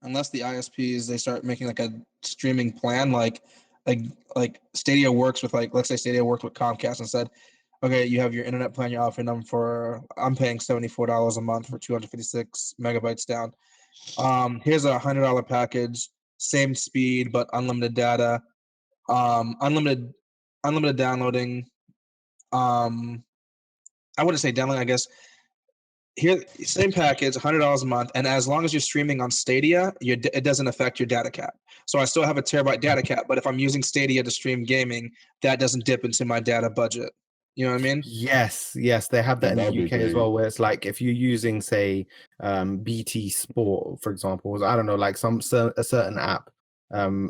Unless the ISPs, they start making like a streaming plan, like Stadia works with, like, let's say Stadia worked with Comcast and said, okay, you have your internet plan, you're offering them I'm paying $74 a month for 256 megabytes down. Here's a $100 package, same speed but unlimited data, unlimited downloading, I wouldn't say download, I guess. Here, same package, $100 a month, and as long as you're streaming on Stadia, it doesn't affect your data cap. So I still have a terabyte data cap, but if I'm using Stadia to stream gaming, that doesn't dip into my data budget. You know what I mean? Yes, they have that in That'd the be UK as great. well, where it's like if you're using, say, BT Sport, for example, I don't know, like a certain app.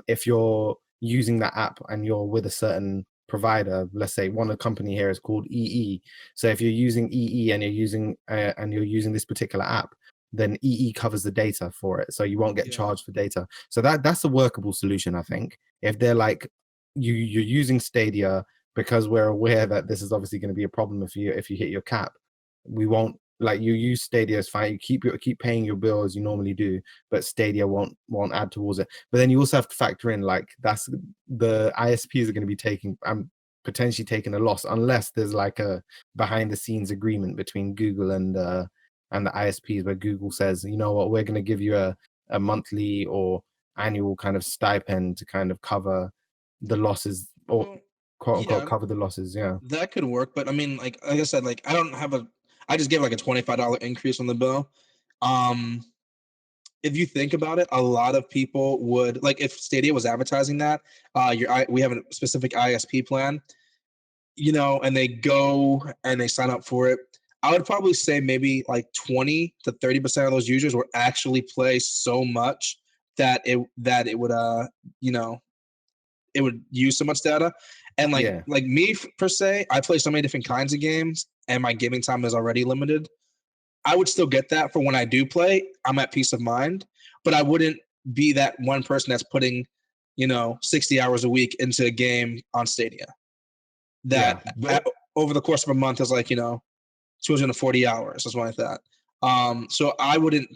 If you're using that app and you're with a certain provider, let's say one company here is called EE. So if you're using EE and you're using this particular app, then EE covers the data for it, so you won't get charged for data. So that's a workable solution, I think. If they're like you're using Stadia, because we're aware that this is obviously going to be a problem if you hit your cap, we won't, like, you use Stadia is fine, you keep paying your bill as you normally do, but Stadia won't add towards it. But then you also have to factor in, like, that's the ISPs are going to be taking potentially taking a loss unless there's like a behind the scenes agreement between Google and the ISPs, where Google says, you know what, we're going to give you a monthly or annual kind of stipend to kind of cover the losses, or quote unquote cover the losses. Yeah, that could work, but I mean, like I said, like I just gave like a $25 increase on the bill. If you think about it, a lot of people would, like, if Stadia was advertising that we have a specific ISP plan, and they go and they sign up for it, I would probably say maybe like 20 to 30% of those users would actually play so much that it would it would use so much data. And like me per se, I play so many different kinds of games and my gaming time is already limited. I would still get that for when I do play. I'm at peace of mind, but I wouldn't be that one person that's putting 60 hours a week into a game on Stadia that over the course of a month is like 240 hours or something like that. So I wouldn't,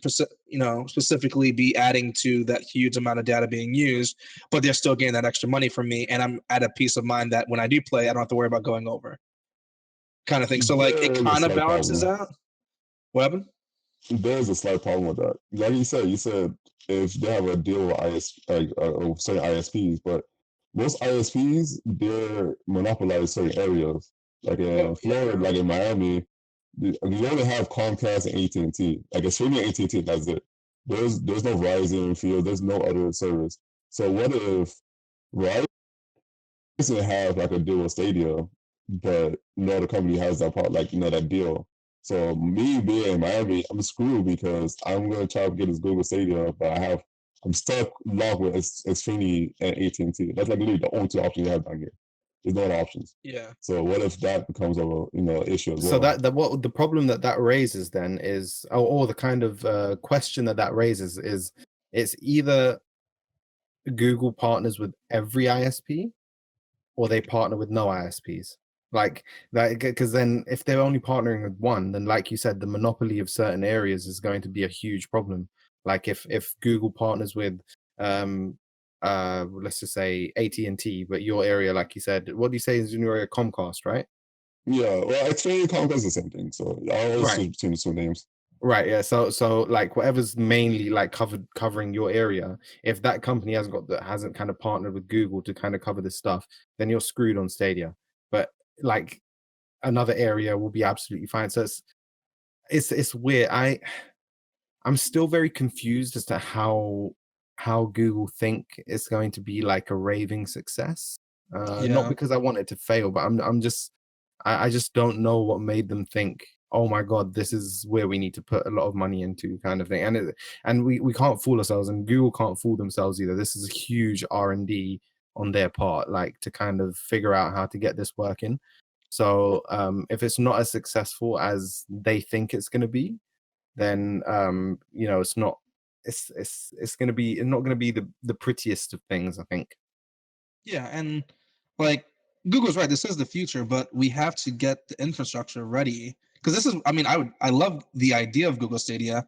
specifically be adding to that huge amount of data being used, but they're still getting that extra money from me, and I'm at a peace of mind that when I do play, I don't have to worry about going over, kind of thing. So like it kind of balances out. What happened? There's a slight problem with that. Like you said if they have a deal with certain ISPs, but most ISPs, they're monopolize certain areas. Like in Florida, like in Miami, you only have Comcast and AT&T. Like it's streaming AT&T, that's it. There's no Verizon field. There's no other service. So what if Verizon have like a deal with Stadia, but no other company has that part, like that deal. So me being in Miami, I'm screwed because I'm gonna try to get this Google Stadia, but I'm stuck locked with Xfinity and AT&T. That's like literally the only two options you have down here. There's no other options. Yeah. So what if that becomes a issue as well? So that what the problem that raises then is, or the kind of question that raises is, it's either Google partners with every ISP, or they partner with no ISPs. Like that, because then if they're only partnering with one, then like you said, the monopoly of certain areas is going to be a huge problem. Like if Google partners with let's just say AT&T, but your area, like you said, what do you say is in your area? Comcast, right? Yeah, well, Xfinity and Comcast is the same thing. So I always switch between the two names. Right, yeah. So like whatever's mainly like covering your area, if that company hasn't kind of partnered with Google to kind of cover this stuff, then you're screwed on Stadia. But like another area will be absolutely fine. So it's weird. I'm still very confused as to how Google think it's going to be like a raving success. Not because I want it to fail, but I just don't know what made them think, oh my god, this is where we need to put a lot of money into, kind of thing. And we can't fool ourselves, and Google can't fool themselves either. This is a huge R&D on their part, like to kind of figure out how to get this working. So if it's not as successful as they think it's going to be, then it's not. It's going to be not going to be the prettiest of things, I think. Yeah, and like Google's right. This is the future, but we have to get the infrastructure ready, because this is. I mean, I love the idea of Google Stadia,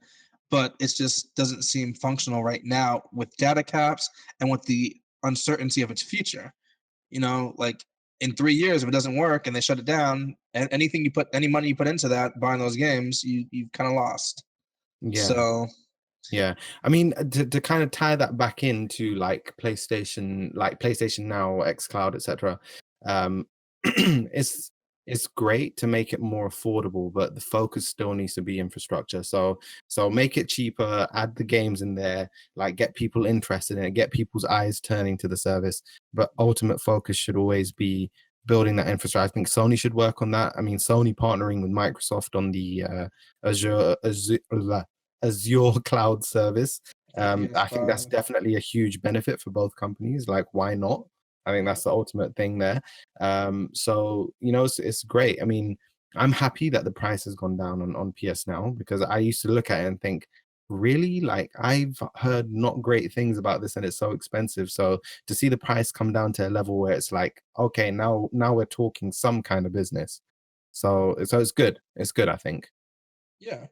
but it just doesn't seem functional right now with data caps and with the uncertainty of its future. Like in 3 years, if it doesn't work and they shut it down, and any money you put into that buying those games, you've kind of lost. Yeah. So yeah, I mean, to kind of tie that back into like PlayStation Now, xCloud, etc. It's it's great to make it more affordable, but the focus still needs to be infrastructure. So make it cheaper, add the games in there, like get people interested in it, get people's eyes turning to the service. But ultimate focus should always be building that infrastructure. I think Sony should work on that. I mean, Sony partnering with Microsoft on the Azure cloud service. I think that's definitely a huge benefit for both companies. Like, why not? I think that's the ultimate thing there. So it's great. I mean, I'm happy that the price has gone down on PS Now, because I used to look at it and think, really, like, I've heard not great things about this and it's so expensive. So to see the price come down to a level where it's like, okay, now we're talking some kind of business. So it's good. It's good, I think. Yeah.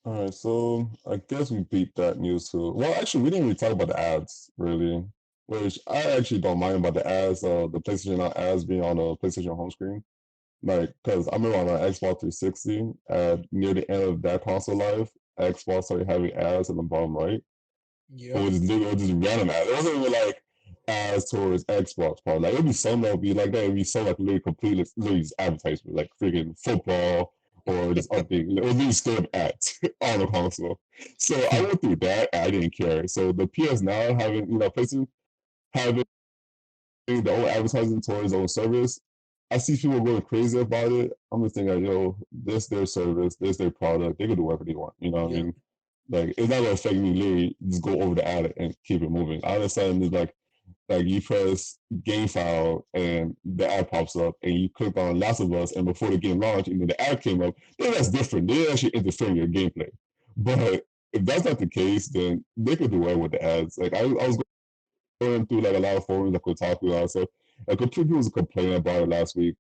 All right, so I guess we beat that news too. Well, actually, we didn't really talk about the ads, really, which I actually don't mind about the ads, the PlayStation Now ads being on the PlayStation home screen. Like, because I remember on the Xbox 360, near the end of that console life, Xbox started having ads at the bottom right. Yeah. It was just random ads. It wasn't even like ads towards Xbox part. Like, it would be some that would be like that. It would be some like literally completely, literally just advertisement, like freaking football or just update. It was really straight up ads on the console. So I went through that. And I didn't care. So the PS Now having, PlayStation having the own advertising towards their own service, I see people going crazy about it. I'm just thinking, yo, this their service, this their product. They can do whatever they want. You know what I mean? Like, it's not gonna affect me. Literally, just go over the ad and keep it moving. I understand it's like you press game file and the ad pops up, and you click on Last of Us, and before the game launched, and then the ad came up. Then that's different. They actually interfere in your gameplay. But if that's not the case, then they could do away with the ads. Like, I was going through like a lot of forums like Kotaku and all that stuff. Like, a few people was complaining about it last week,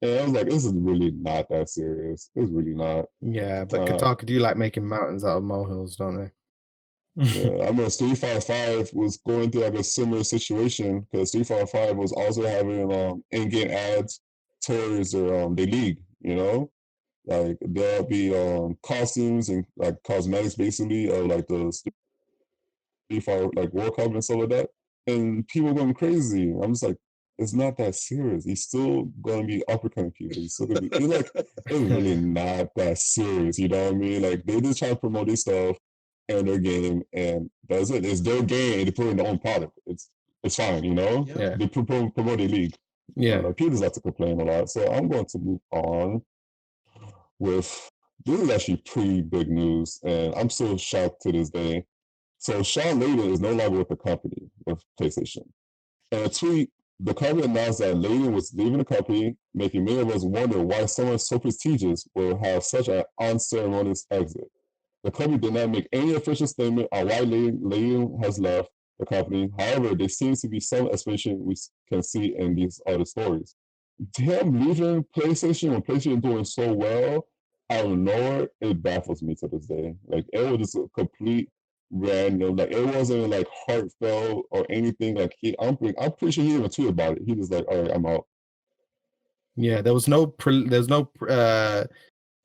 and I was like, this is really not that serious. It's really not. Yeah, but Kotaku do like making mountains out of molehills, don't they? Yeah, I remember 355 was going through like a similar situation because 355 was also having in-game ads towards their league. Like there'll be costumes and like cosmetics basically of like the 355 like World Cup and stuff like that, and people going crazy. I'm just like, it's not that serious. He's still gonna be uppercutting people. He's still gonna be. It's like, it's really not that serious. You know what I mean? Like, they just try to promote their stuff and their game, and that's it. It's their game, and they put in their own product. It's fine. Yeah. They promote their league. Yeah. People just like to complain a lot, so I'm going to move on with. This is actually pretty big news, and I'm still shocked to this day. So Sean Layden is no longer with the company, with PlayStation. In a tweet, the company announced that Layden was leaving the company, making many of us wonder why someone so prestigious will have such an unceremonious exit. The company did not make any official statement on why Layden has left the company. However, there seems to be some explanation we can see in these other stories. Him leaving PlayStation when PlayStation doing so well out of nowhere, it baffles me to this day. Like, it was just a complete random. Like, it wasn't like heartfelt or anything. Like, I'm pretty sure he didn't even tweet about it. He was like, all right, I'm out. Yeah, there was no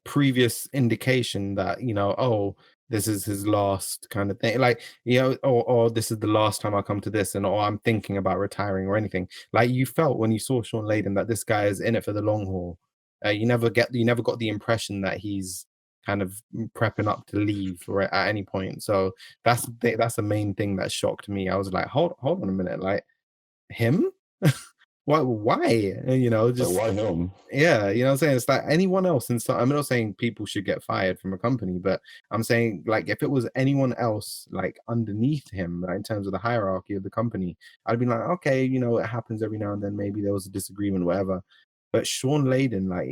previous indication that, oh, this is his last kind of thing, like, or this is the last time I come to this, and or I'm thinking about retiring or anything. Like, you felt when you saw Sean Layden that this guy is in it for the long haul. You never got the impression that he's kind of prepping up to leave or at any point. So that's the main thing that shocked me. I was like, hold on a minute, like, him? Why? Like, Just, why him? yeah, what I'm saying? It's like anyone else. And so I'm not saying people should get fired from a company, but I'm saying, like, if it was anyone else, like, underneath him, like, in terms of the hierarchy of the company, I'd be like, okay, it happens every now and then. Maybe there was a disagreement, whatever. But Sean Layden, like,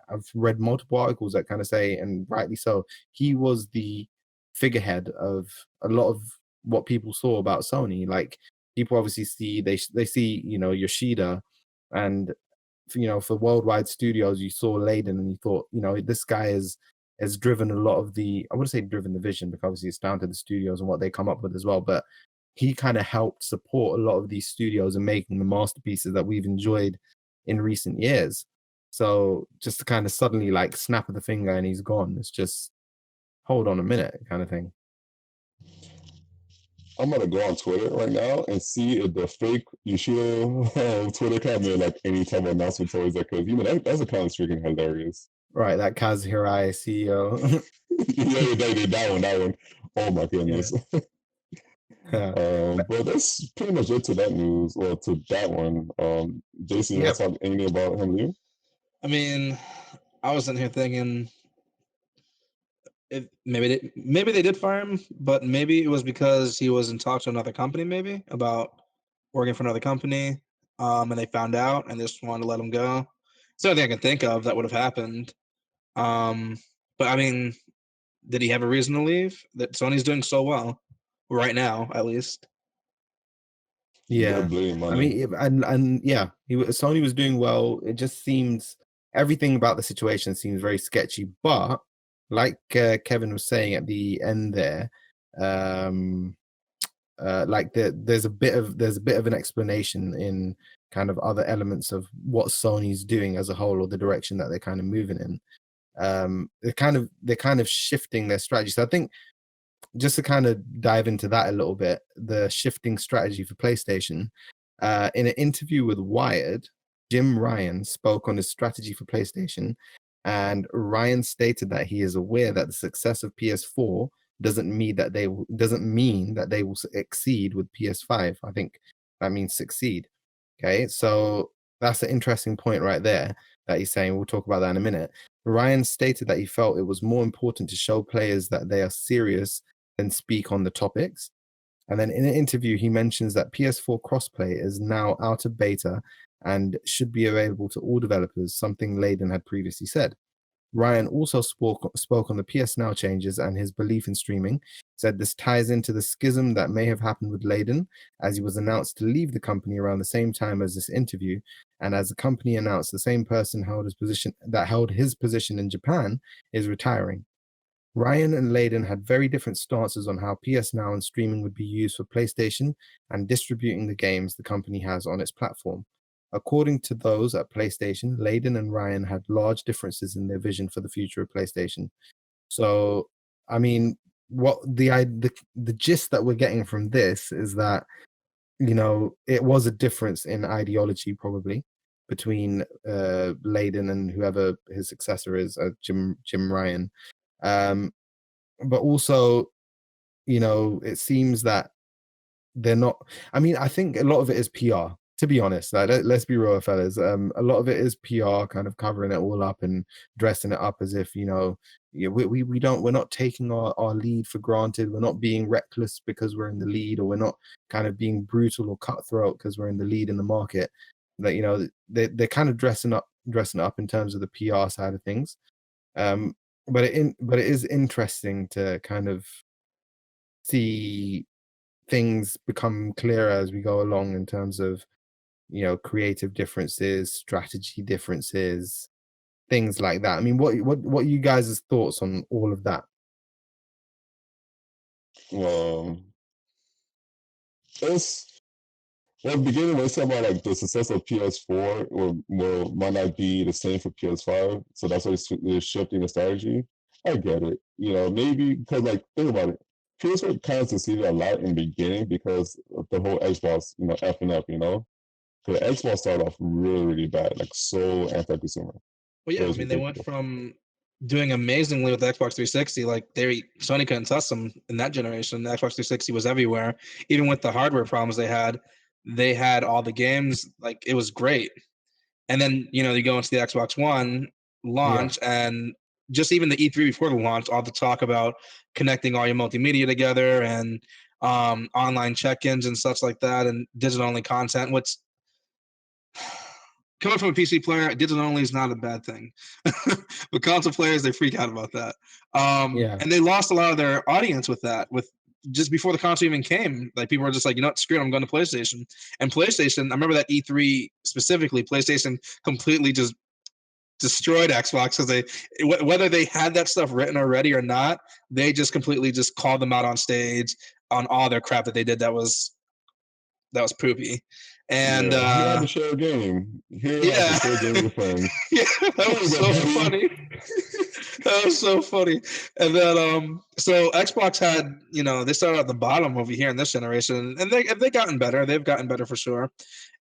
I've read multiple articles that kind of say, and rightly so, he was the figurehead of a lot of what people saw about Sony. Like, people obviously see, they see, Yoshida, and for worldwide studios, you saw Layden and you thought, this guy has driven a lot of the, I wouldn't say driven the vision, because obviously it's down to the studios and what they come up with as well, but he kind of helped support a lot of these studios in making the masterpieces that we've enjoyed in recent years. So just to kind of suddenly, like, snap of the finger and he's gone, it's just, hold on a minute kind of thing. I'm gonna go on Twitter right now and see if the fake Yoshiro Twitter account made like any type of announcement towards that, because that's account is freaking hilarious. Right, that Kaz Hirai CEO. Yeah, that one. Oh my goodness. Yeah. But that's pretty much it to that news, or to that one. Jason, you want to talk anything about him, Leo? I mean, I was in here thinking maybe they did fire him, but maybe it was because he was in talks to another company, maybe about working for another company, and they found out and they just wanted to let him go. It's the only thing I can think of that would have happened. But I mean, did he have a reason to leave? That Sony's doing so well right now, at least. They're Yeah, bleeding I money. mean, and yeah, Sony was doing well. It just seems everything about the situation seems very sketchy. But like Kevin was saying at the end there, like there's a bit of an explanation in kind of other elements of what Sony's doing as a whole, or the direction that they're kind of moving in. They're kind of shifting their strategy. So I think, just to kind of dive into that a little bit, the shifting strategy for PlayStation. In an interview with Wired, Jim Ryan spoke on his strategy for PlayStation, and Ryan stated that he is aware that the success of PS4 doesn't mean that they will exceed with PS5. I think that means succeed. Okay, so that's an interesting point right there that he's saying. We'll talk about that in a minute. Ryan stated that he felt it was more important to show players that they are serious than speak on the topics. And then in an interview, he mentions that PS4 crossplay is now out of beta and should be available to all developers, something Layden had previously said. Ryan also spoke on the PS Now changes and his belief in streaming. Said this ties into the schism that may have happened with Layden, as he was announced to leave the company around the same time as this interview, and as the company announced the same person held his position in Japan is retiring. Ryan and Layden had very different stances on how PS Now and streaming would be used for PlayStation and distributing the games the company has on its platform. According to those at PlayStation, Layden and Ryan had large differences in their vision for the future of PlayStation. So, I mean, what the gist that we're getting from this is that, it was a difference in ideology probably between Layden and whoever his successor is, Jim Ryan. But also, it seems that they're not. I mean, I think a lot of it is PR, to be honest. Like, let's be real, fellas. A lot of it is PR, kind of covering it all up and dressing it up as if, we're not taking our lead for granted. We're not being reckless because we're in the lead, or we're not kind of being brutal or cutthroat because we're in the lead in the market. That, they're kind of dressing up in terms of the PR side of things. But it is interesting to kind of see things become clearer as we go along in terms of, creative differences, strategy differences, things like that. I mean, what are you guys' thoughts on all of that? It's beginning when it's about like the success of PS4 might not be the same for PS5, so that's why they're shifting the strategy. I get it, maybe because, like, think about it. PS4 kind of succeeded a lot in the beginning because of the whole Xbox, effing up, because Xbox started off really, really bad, like so anti-consumer. Well, yeah, It I was mean, they went ridiculous. from doing amazingly with the Xbox 360. Like, Sony couldn't touch them in that generation. The Xbox 360 was everywhere. Even with the hardware problems they had all the games. Like, it was great. And then, you go into the Xbox One launch, and just even the E3 before the launch, all the talk about connecting all your multimedia together and online check-ins and such like that, and digital-only content, which, coming from a PC player, digital only is not a bad thing. But console players, they freak out about that. And they lost a lot of their audience with that. With just before the console even came, like, people were just like, screw it, I'm going to PlayStation. And PlayStation, I remember that E3 specifically, PlayStation completely just destroyed Xbox because whether they had that stuff written already or not, they just completely just called them out on stage on all their crap that they did that was poopy. And Yeah, here have to share a game. Here have to share a game with your friends. yeah, that was so funny. That was so funny. And then so Xbox had, they started at the bottom over here in this generation, and they've gotten better. They've gotten better for sure.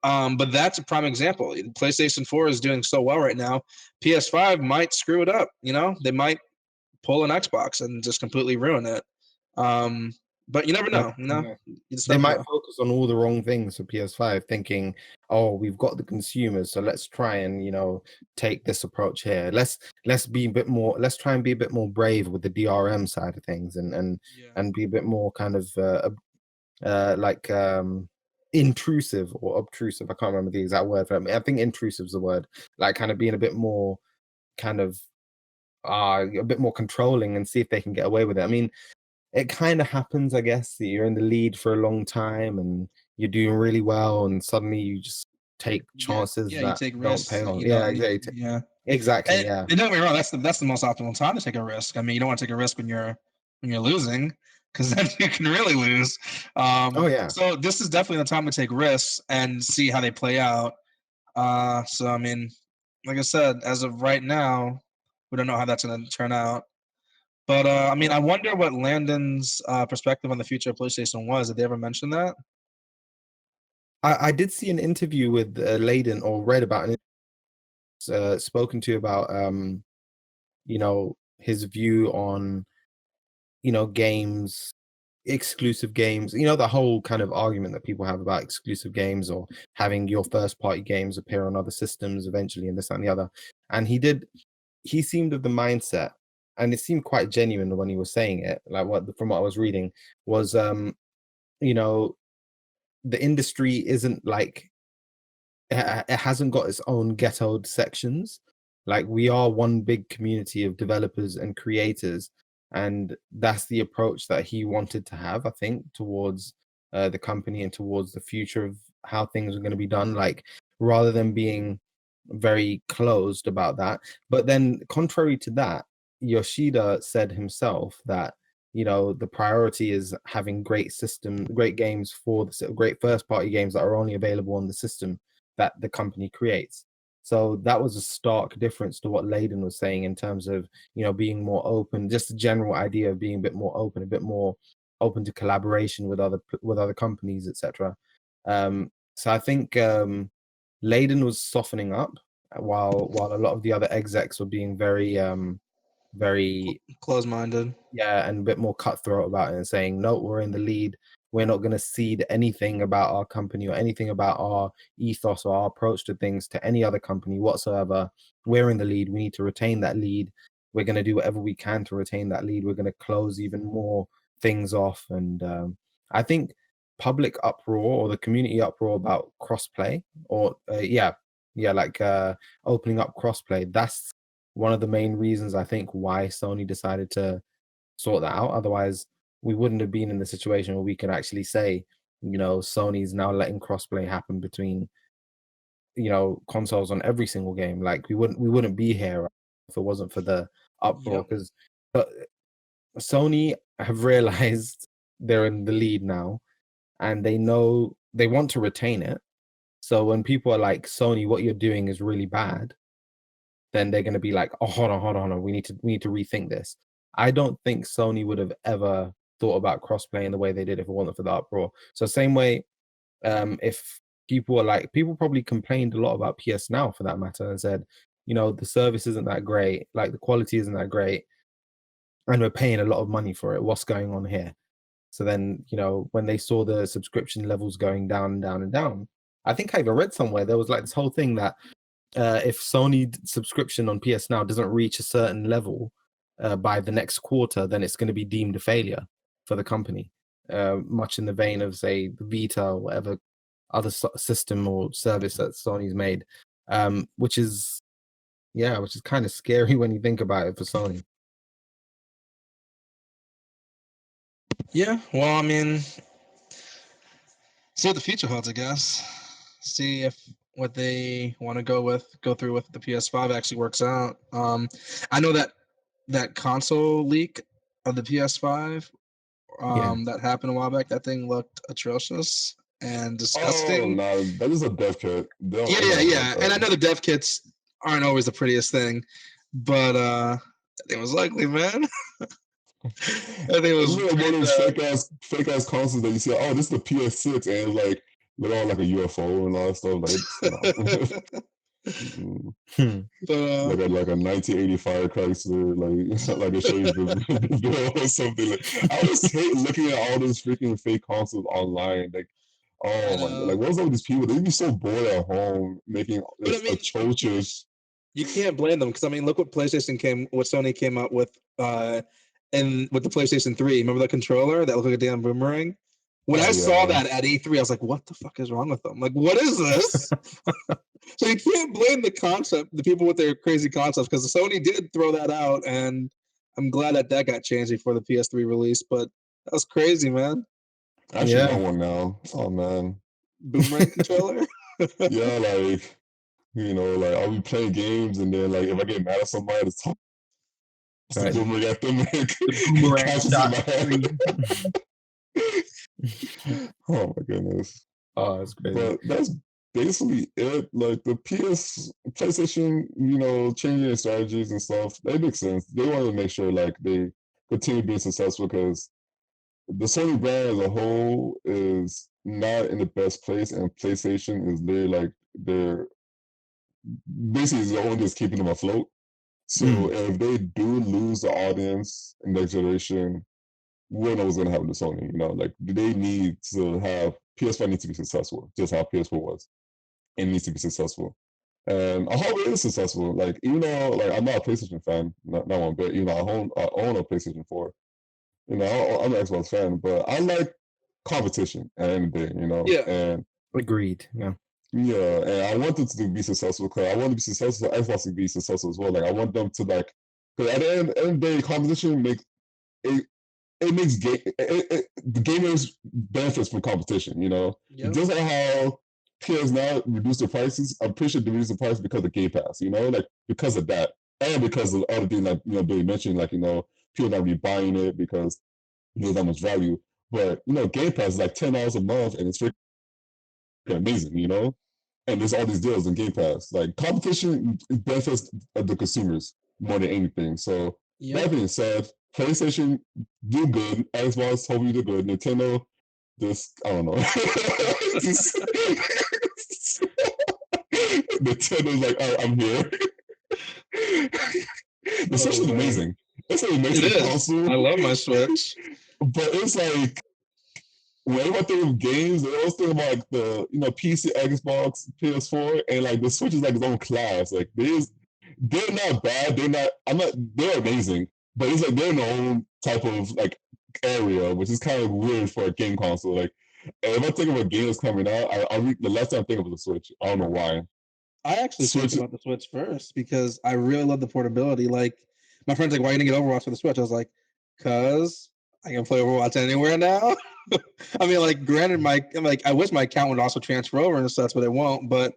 But that's a prime example. PlayStation 4 is doing so well right now. PS5 might screw it up. They might pull an Xbox and just completely ruin it. But you never know. Yeah. You just They never might know. focus on all the wrong things for PS5, thinking, "Oh, we've got the consumers, so let's try and take this approach here. Let's be a bit more. Let's try and be a bit more brave with the DRM side of things, and be a bit more kind of like intrusive or obtrusive. I can't remember the exact word for it. I think intrusive is the word. Like kind of being a bit more kind of a bit more controlling and see if they can get away with it. I mean, it kind of happens, I guess, that you're in the lead for a long time and you're doing really well, and suddenly you just take chances You that take don't risks. pay off. Yeah, exactly. Exactly. Yeah. And don't get me wrong, that's the most optimal time to take a risk. I mean, you don't want to take a risk when you're losing, because then you can really lose. Oh yeah. So this is definitely the time to take risks and see how they play out. So I mean, like I said, as of right now, we don't know how that's going to turn out. But I mean, I wonder what Landon's perspective on the future of PlayStation was. Did they ever mention that? I did see an interview with Layden, or read about it, spoken to about his view on games, exclusive games, the whole kind of argument that people have about exclusive games or having your first party games appear on other systems eventually, and this and the other. And he seemed of the mindset, and it seemed quite genuine when he was saying it, like from what I was reading, was the industry isn't like it hasn't got its own ghettoed sections. Like, we are one big community of developers and creators, and that's the approach that he wanted to have, I think, towards the company and towards the future of how things are going to be done. Like, rather than being very closed about that. But then, contrary to that, Yoshida said himself that the priority is having great games for great first party games that are only available on the system that the company creates. So that was a stark difference to what Layden was saying in terms of being more open, just the general idea of being a bit more open, a bit more open to collaboration with other companies, etc. So I think Layden was softening up, while a lot of the other execs were being very Close-minded. yeah, and a bit more cutthroat about it, and saying, no, we're in the lead. We're not going to cede anything about our company or anything about our ethos or our approach to things to any other company whatsoever. We're in the lead. We need to retain that lead. We're going to do whatever we can to retain that lead. We're going to close even more things off. And I think public uproar, or the community uproar about crossplay, or like opening up crossplay, that's one of the main reasons I think why Sony decided to sort that out. Otherwise, we wouldn't have been in the situation where we can actually say, Sony's now letting crossplay happen between, consoles on every single game. Like, we wouldn't be here if it wasn't for the uproar. Because Sony have realized they're in the lead now, and they know they want to retain it. So when people are like, Sony, what you're doing is really bad, then they're going to be like, oh, hold on, we need to rethink this. I don't think Sony would have ever thought about crossplay in the way they did if it wasn't for the uproar. So same way, if people probably complained a lot about PS Now, for that matter, and said, the service isn't that great, like the quality isn't that great, and we're paying a lot of money for it. What's going on here? So then, when they saw the subscription levels going down and down and down, I think I even read somewhere there was like this whole thing that if Sony subscription on PS Now doesn't reach a certain level by the next quarter, then it's going to be deemed a failure for the company. Much in the vein of, say, the Vita or whatever other system or service that Sony's made, which is kind of scary when you think about it for Sony. Yeah, well, I mean, see what the future holds, I guess. See if what they want to go through with the PS5 actually works out. I know that console leak of the PS5 that happened a while back, that thing looked atrocious and disgusting. Oh no, that is a dev kit. Yeah. And I know the dev kits aren't always the prettiest thing, but That thing was ugly, man. That thing It's was like one pretty of those bad. fake ass consoles that you see. Oh, this is the PS6, and it's like they're all like a UFO and all that stuff. Like, no. But like a 1985 Chrysler, like it shows the bill or something. Like, I always hate looking at all those freaking fake consoles online. Like, I oh my god, like know. what's up with these people? They be so bored at home making But I this mean, atrocious. you can't blame them because I mean, look what Sony came out with, and with the PlayStation 3. Remember the controller that looked like a damn boomerang? When Oh I saw yeah, that at E3, I was like, "What the fuck is wrong with them? Like, what is this?" So you can't blame the concept, the people with their crazy concepts, because Sony did throw that out, and I'm glad that got changed before the PS3 release. But that was crazy, man. I actually want one now. Oh man, Boomerang controller. yeah, like like I'll be playing games and then like if I get mad at somebody, it's the Right. boomerang at them, The it boomerang catches in shot my screen. Oh my goodness. Oh, that's crazy. But that's basically it. Like the PlayStation, changing their strategies and stuff, that makes sense. They want to make sure like they continue being successful because the Sony brand as a whole is not in the best place, and PlayStation is literally like they're basically is the only that's keeping them afloat. So if they do lose the audience in next generation, we don't know what's gonna happen to Sony. Like they need to have PS5 needs to be successful, just how PS4 was. It needs to be successful. And I hope it is successful. Like even though like I'm not a PlayStation fan, not one bit. I own a PlayStation 4. I'm an Xbox fan, but I like competition at the end of the day. Yeah. And Agreed. Yeah. yeah, and I want them to be successful because I want to be successful. Xbox to be successful as well. Like I want them to like, because at the end of the day, competition makes it. It makes the gamers benefits from competition. Yep. Just like how PS now reduce their prices. I'm pretty sure they reduce the price because of Game Pass. Like because of that, and because of other things like Billy mentioned, like people not really buying it because there's that much value. But Game Pass is like $10 a month, and it's freaking amazing. And there's all these deals in Game Pass. Like competition benefits the consumers more than anything. So that Yep. being said, PlayStation do good. Xbox hopefully do good. Nintendo, just I don't know. Nintendo's like, I'm here. The Switch is amazing. It's an amazing console. I love my Switch. But it's like whenever I think of games, they always think about like the PC, Xbox, PS4, and like the Switch is like its own class. Like they're not bad. They're amazing. But it's like they're in their own type of like area, which is kind of weird for a game console. Like if I think of a game that's coming out, the last time I think of the Switch. I don't know why. I actually Switch. think about the Switch first because I really love the portability. Like my friend's like, "Why are you gonna get Overwatch for the Switch?" I was like, "Cause I can play Overwatch anywhere now." I mean, like, granted, I wish my account would also transfer over and such, but it won't. But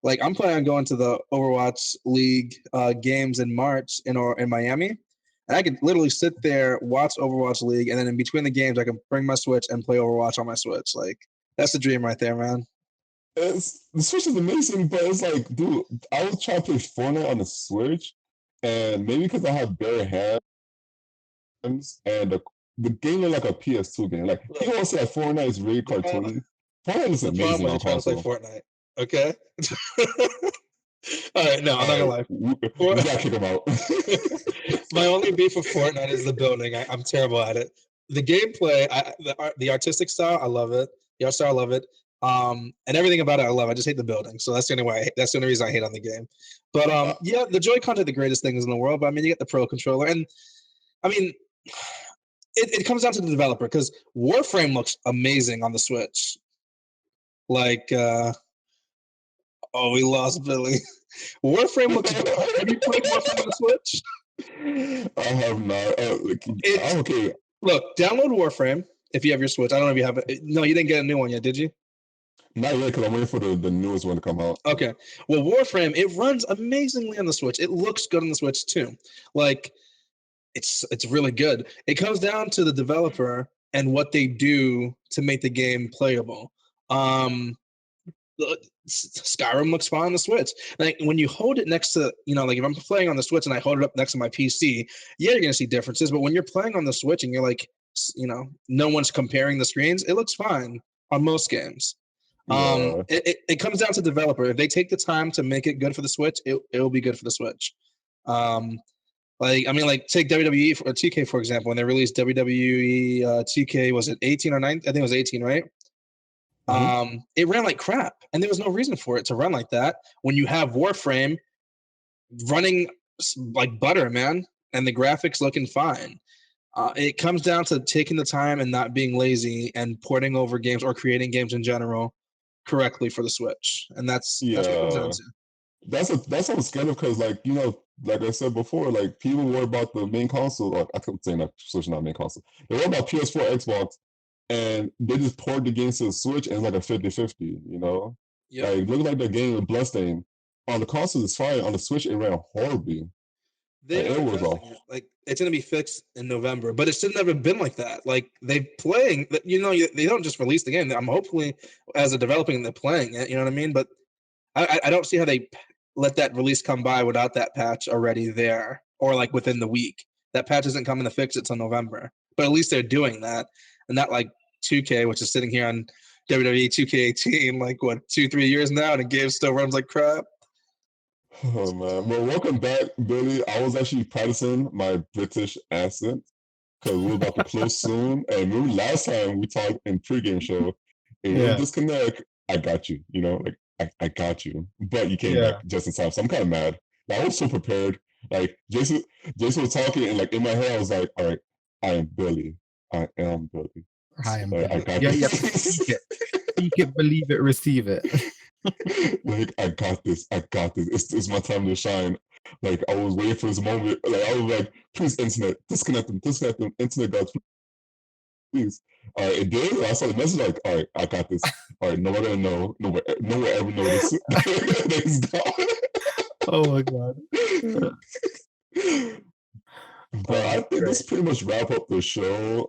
like, I'm planning on going to the Overwatch League games in March in Miami, and I could literally sit there, watch Overwatch League, and then in between the games, I can bring my Switch and play Overwatch on my Switch. Like, that's the dream right there, man. The Switch is amazing, but it's like, dude, I was trying to play Fortnite on the Switch, and maybe because I have bare hands, and the game looked like a PS2 game. Like people want to say that Fortnite is really cartoony. Fortnite is The problem amazing when on you're trying to play console. Fortnite, okay? All right, no, I'm not gonna lie. We gotta kick him out. My only beef with Fortnite is the building. I'm terrible at it. The gameplay, the artistic style, I love it. The art style, I love it. And everything about it, I love. I just hate the building. So that's the only way. That's the only reason I hate on the game. But yeah, the Joy-Cons are the greatest things in the world. But I mean, you get the Pro controller, and I mean, it comes down to the developer because Warframe looks amazing on the Switch. Like, oh, we lost Billy. Warframe looks good. Have you played Warframe on the Switch? I have not. I'm okay. Look, download Warframe if you have your Switch. I don't know if you have it. No, you didn't get a new one yet, did you? Not yet, because I'm waiting for the newest one to come out. Okay. Well, Warframe, it runs amazingly on the Switch. It looks good on the Switch too. Like, it's really good. It comes down to the developer and what they do to make the game playable. Skyrim looks fine on the Switch. Like when you hold it next to, like if I'm playing on the Switch and I hold it up next to my PC, yeah, you're gonna see differences. But when you're playing on the Switch and you're like, no one's comparing the screens, it looks fine on most games. Yeah. It comes down to developer. If they take the time to make it good for the Switch, it will be good for the Switch. Like take WWE or 2K for example. When they released WWE 2K, was it 18 or 9? I think it was 18, right? It ran like crap, and there was no reason for it to run like that when you have Warframe running like butter, man, and the graphics looking fine. It comes down to taking the time and not being lazy and porting over games or creating games in general correctly for the Switch, and that's what it comes down to. That's what I'm scared of because, like I said before, like people worry about the main console. Or I kept saying that Switch not main console. They worry about PS4, Xbox, and they just poured the games to the Switch and it's like a 50-50, Yep. Like look like the game with Bloodstain on the console is fine. On the Switch it ran horribly. They are addressing it. Like it's gonna be fixed in November, but it's still never been like that. Like they playing, they don't just release the game. I'm hopefully as they're developing, they're playing it. You know what I mean? But I don't see how they let that release come by without that patch already there, or like within the week. That patch isn't coming to fix it till November. But at least they're doing that, and not like 2K, which is sitting here on WWE 2K18, like what 2-3 years now, and the game still runs like crap. Oh man! Well, welcome back, Billy. I was actually practicing my British accent because we're about to close soon. And remember last time we talked in pregame show, and you disconnect. I got you. Like I got you, but you came back just in time. So I'm kind of mad. Like, I was so prepared. Like Jason was talking, and like in my head, I was like, "All right, I am Billy. I am Billy. I am Billy. I got this. Speak it, believe it, receive it." Like I got this. It's my time to shine. Like I was waiting for this moment. Like I was like, please internet, disconnect them, internet gods, please. All right, it did. I saw the message like, all right, I got this. All right, no one gonna know. No one ever notice. It's gone. Oh my god. But I think this pretty much wrap up the show.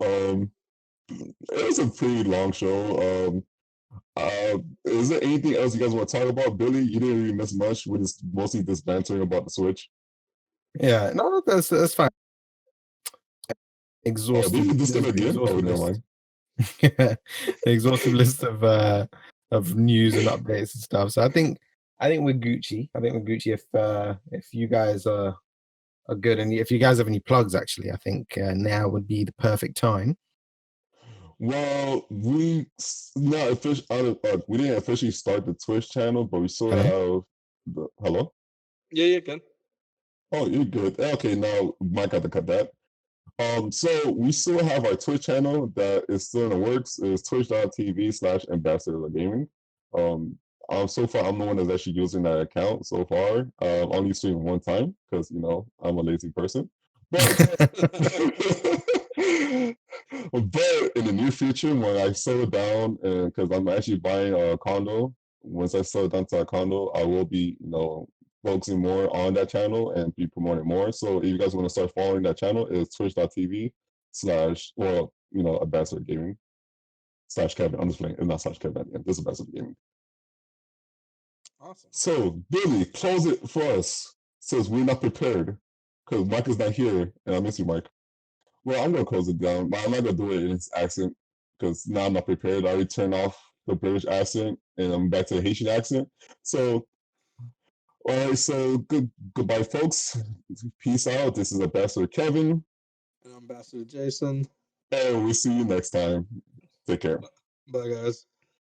It was a pretty long show. Is there anything else you guys want to talk about? Billy, you didn't really miss much. We're just mostly just bantering about the Switch. Yeah, no, that's fine. Exhaustive. Never mind. The exhaustive list of news and updates and stuff. So I think we're Gucci. If you guys are good, and if you guys have any plugs, actually, I think now would be the perfect time. Well, we didn't officially start the Twitch channel, but we still have the hello. Yeah, you're good. Oh, you're good. Okay, now Mike got to cut that. So we still have our Twitch channel that is still in the works. It's twitch.tv/ambassador gaming. So far I'm the one that's actually using that account so far. Only streamed one time because I'm a lazy person. But but in the near future, when I settle down, and because I'm actually buying a condo, once I settle down to a condo, I will be focusing more on that channel and be promoting more. So if you guys want to start following that channel, it's twitch.tv/ ambassador gaming /Kevin. I'm just playing. It's not /Kevin. This is ambassador gaming. Awesome. So Billy, close it for us since we're not prepared because Mike is not here and I miss you, Mike. Well, I'm gonna close it down, but I'm not gonna do it in his accent because now I'm not prepared. I already turned off the British accent and I'm back to the Haitian accent. So all right, so goodbye, folks. Peace out. This is Ambassador Kevin. And Ambassador Jason. And we'll see you next time. Take care. Bye, guys.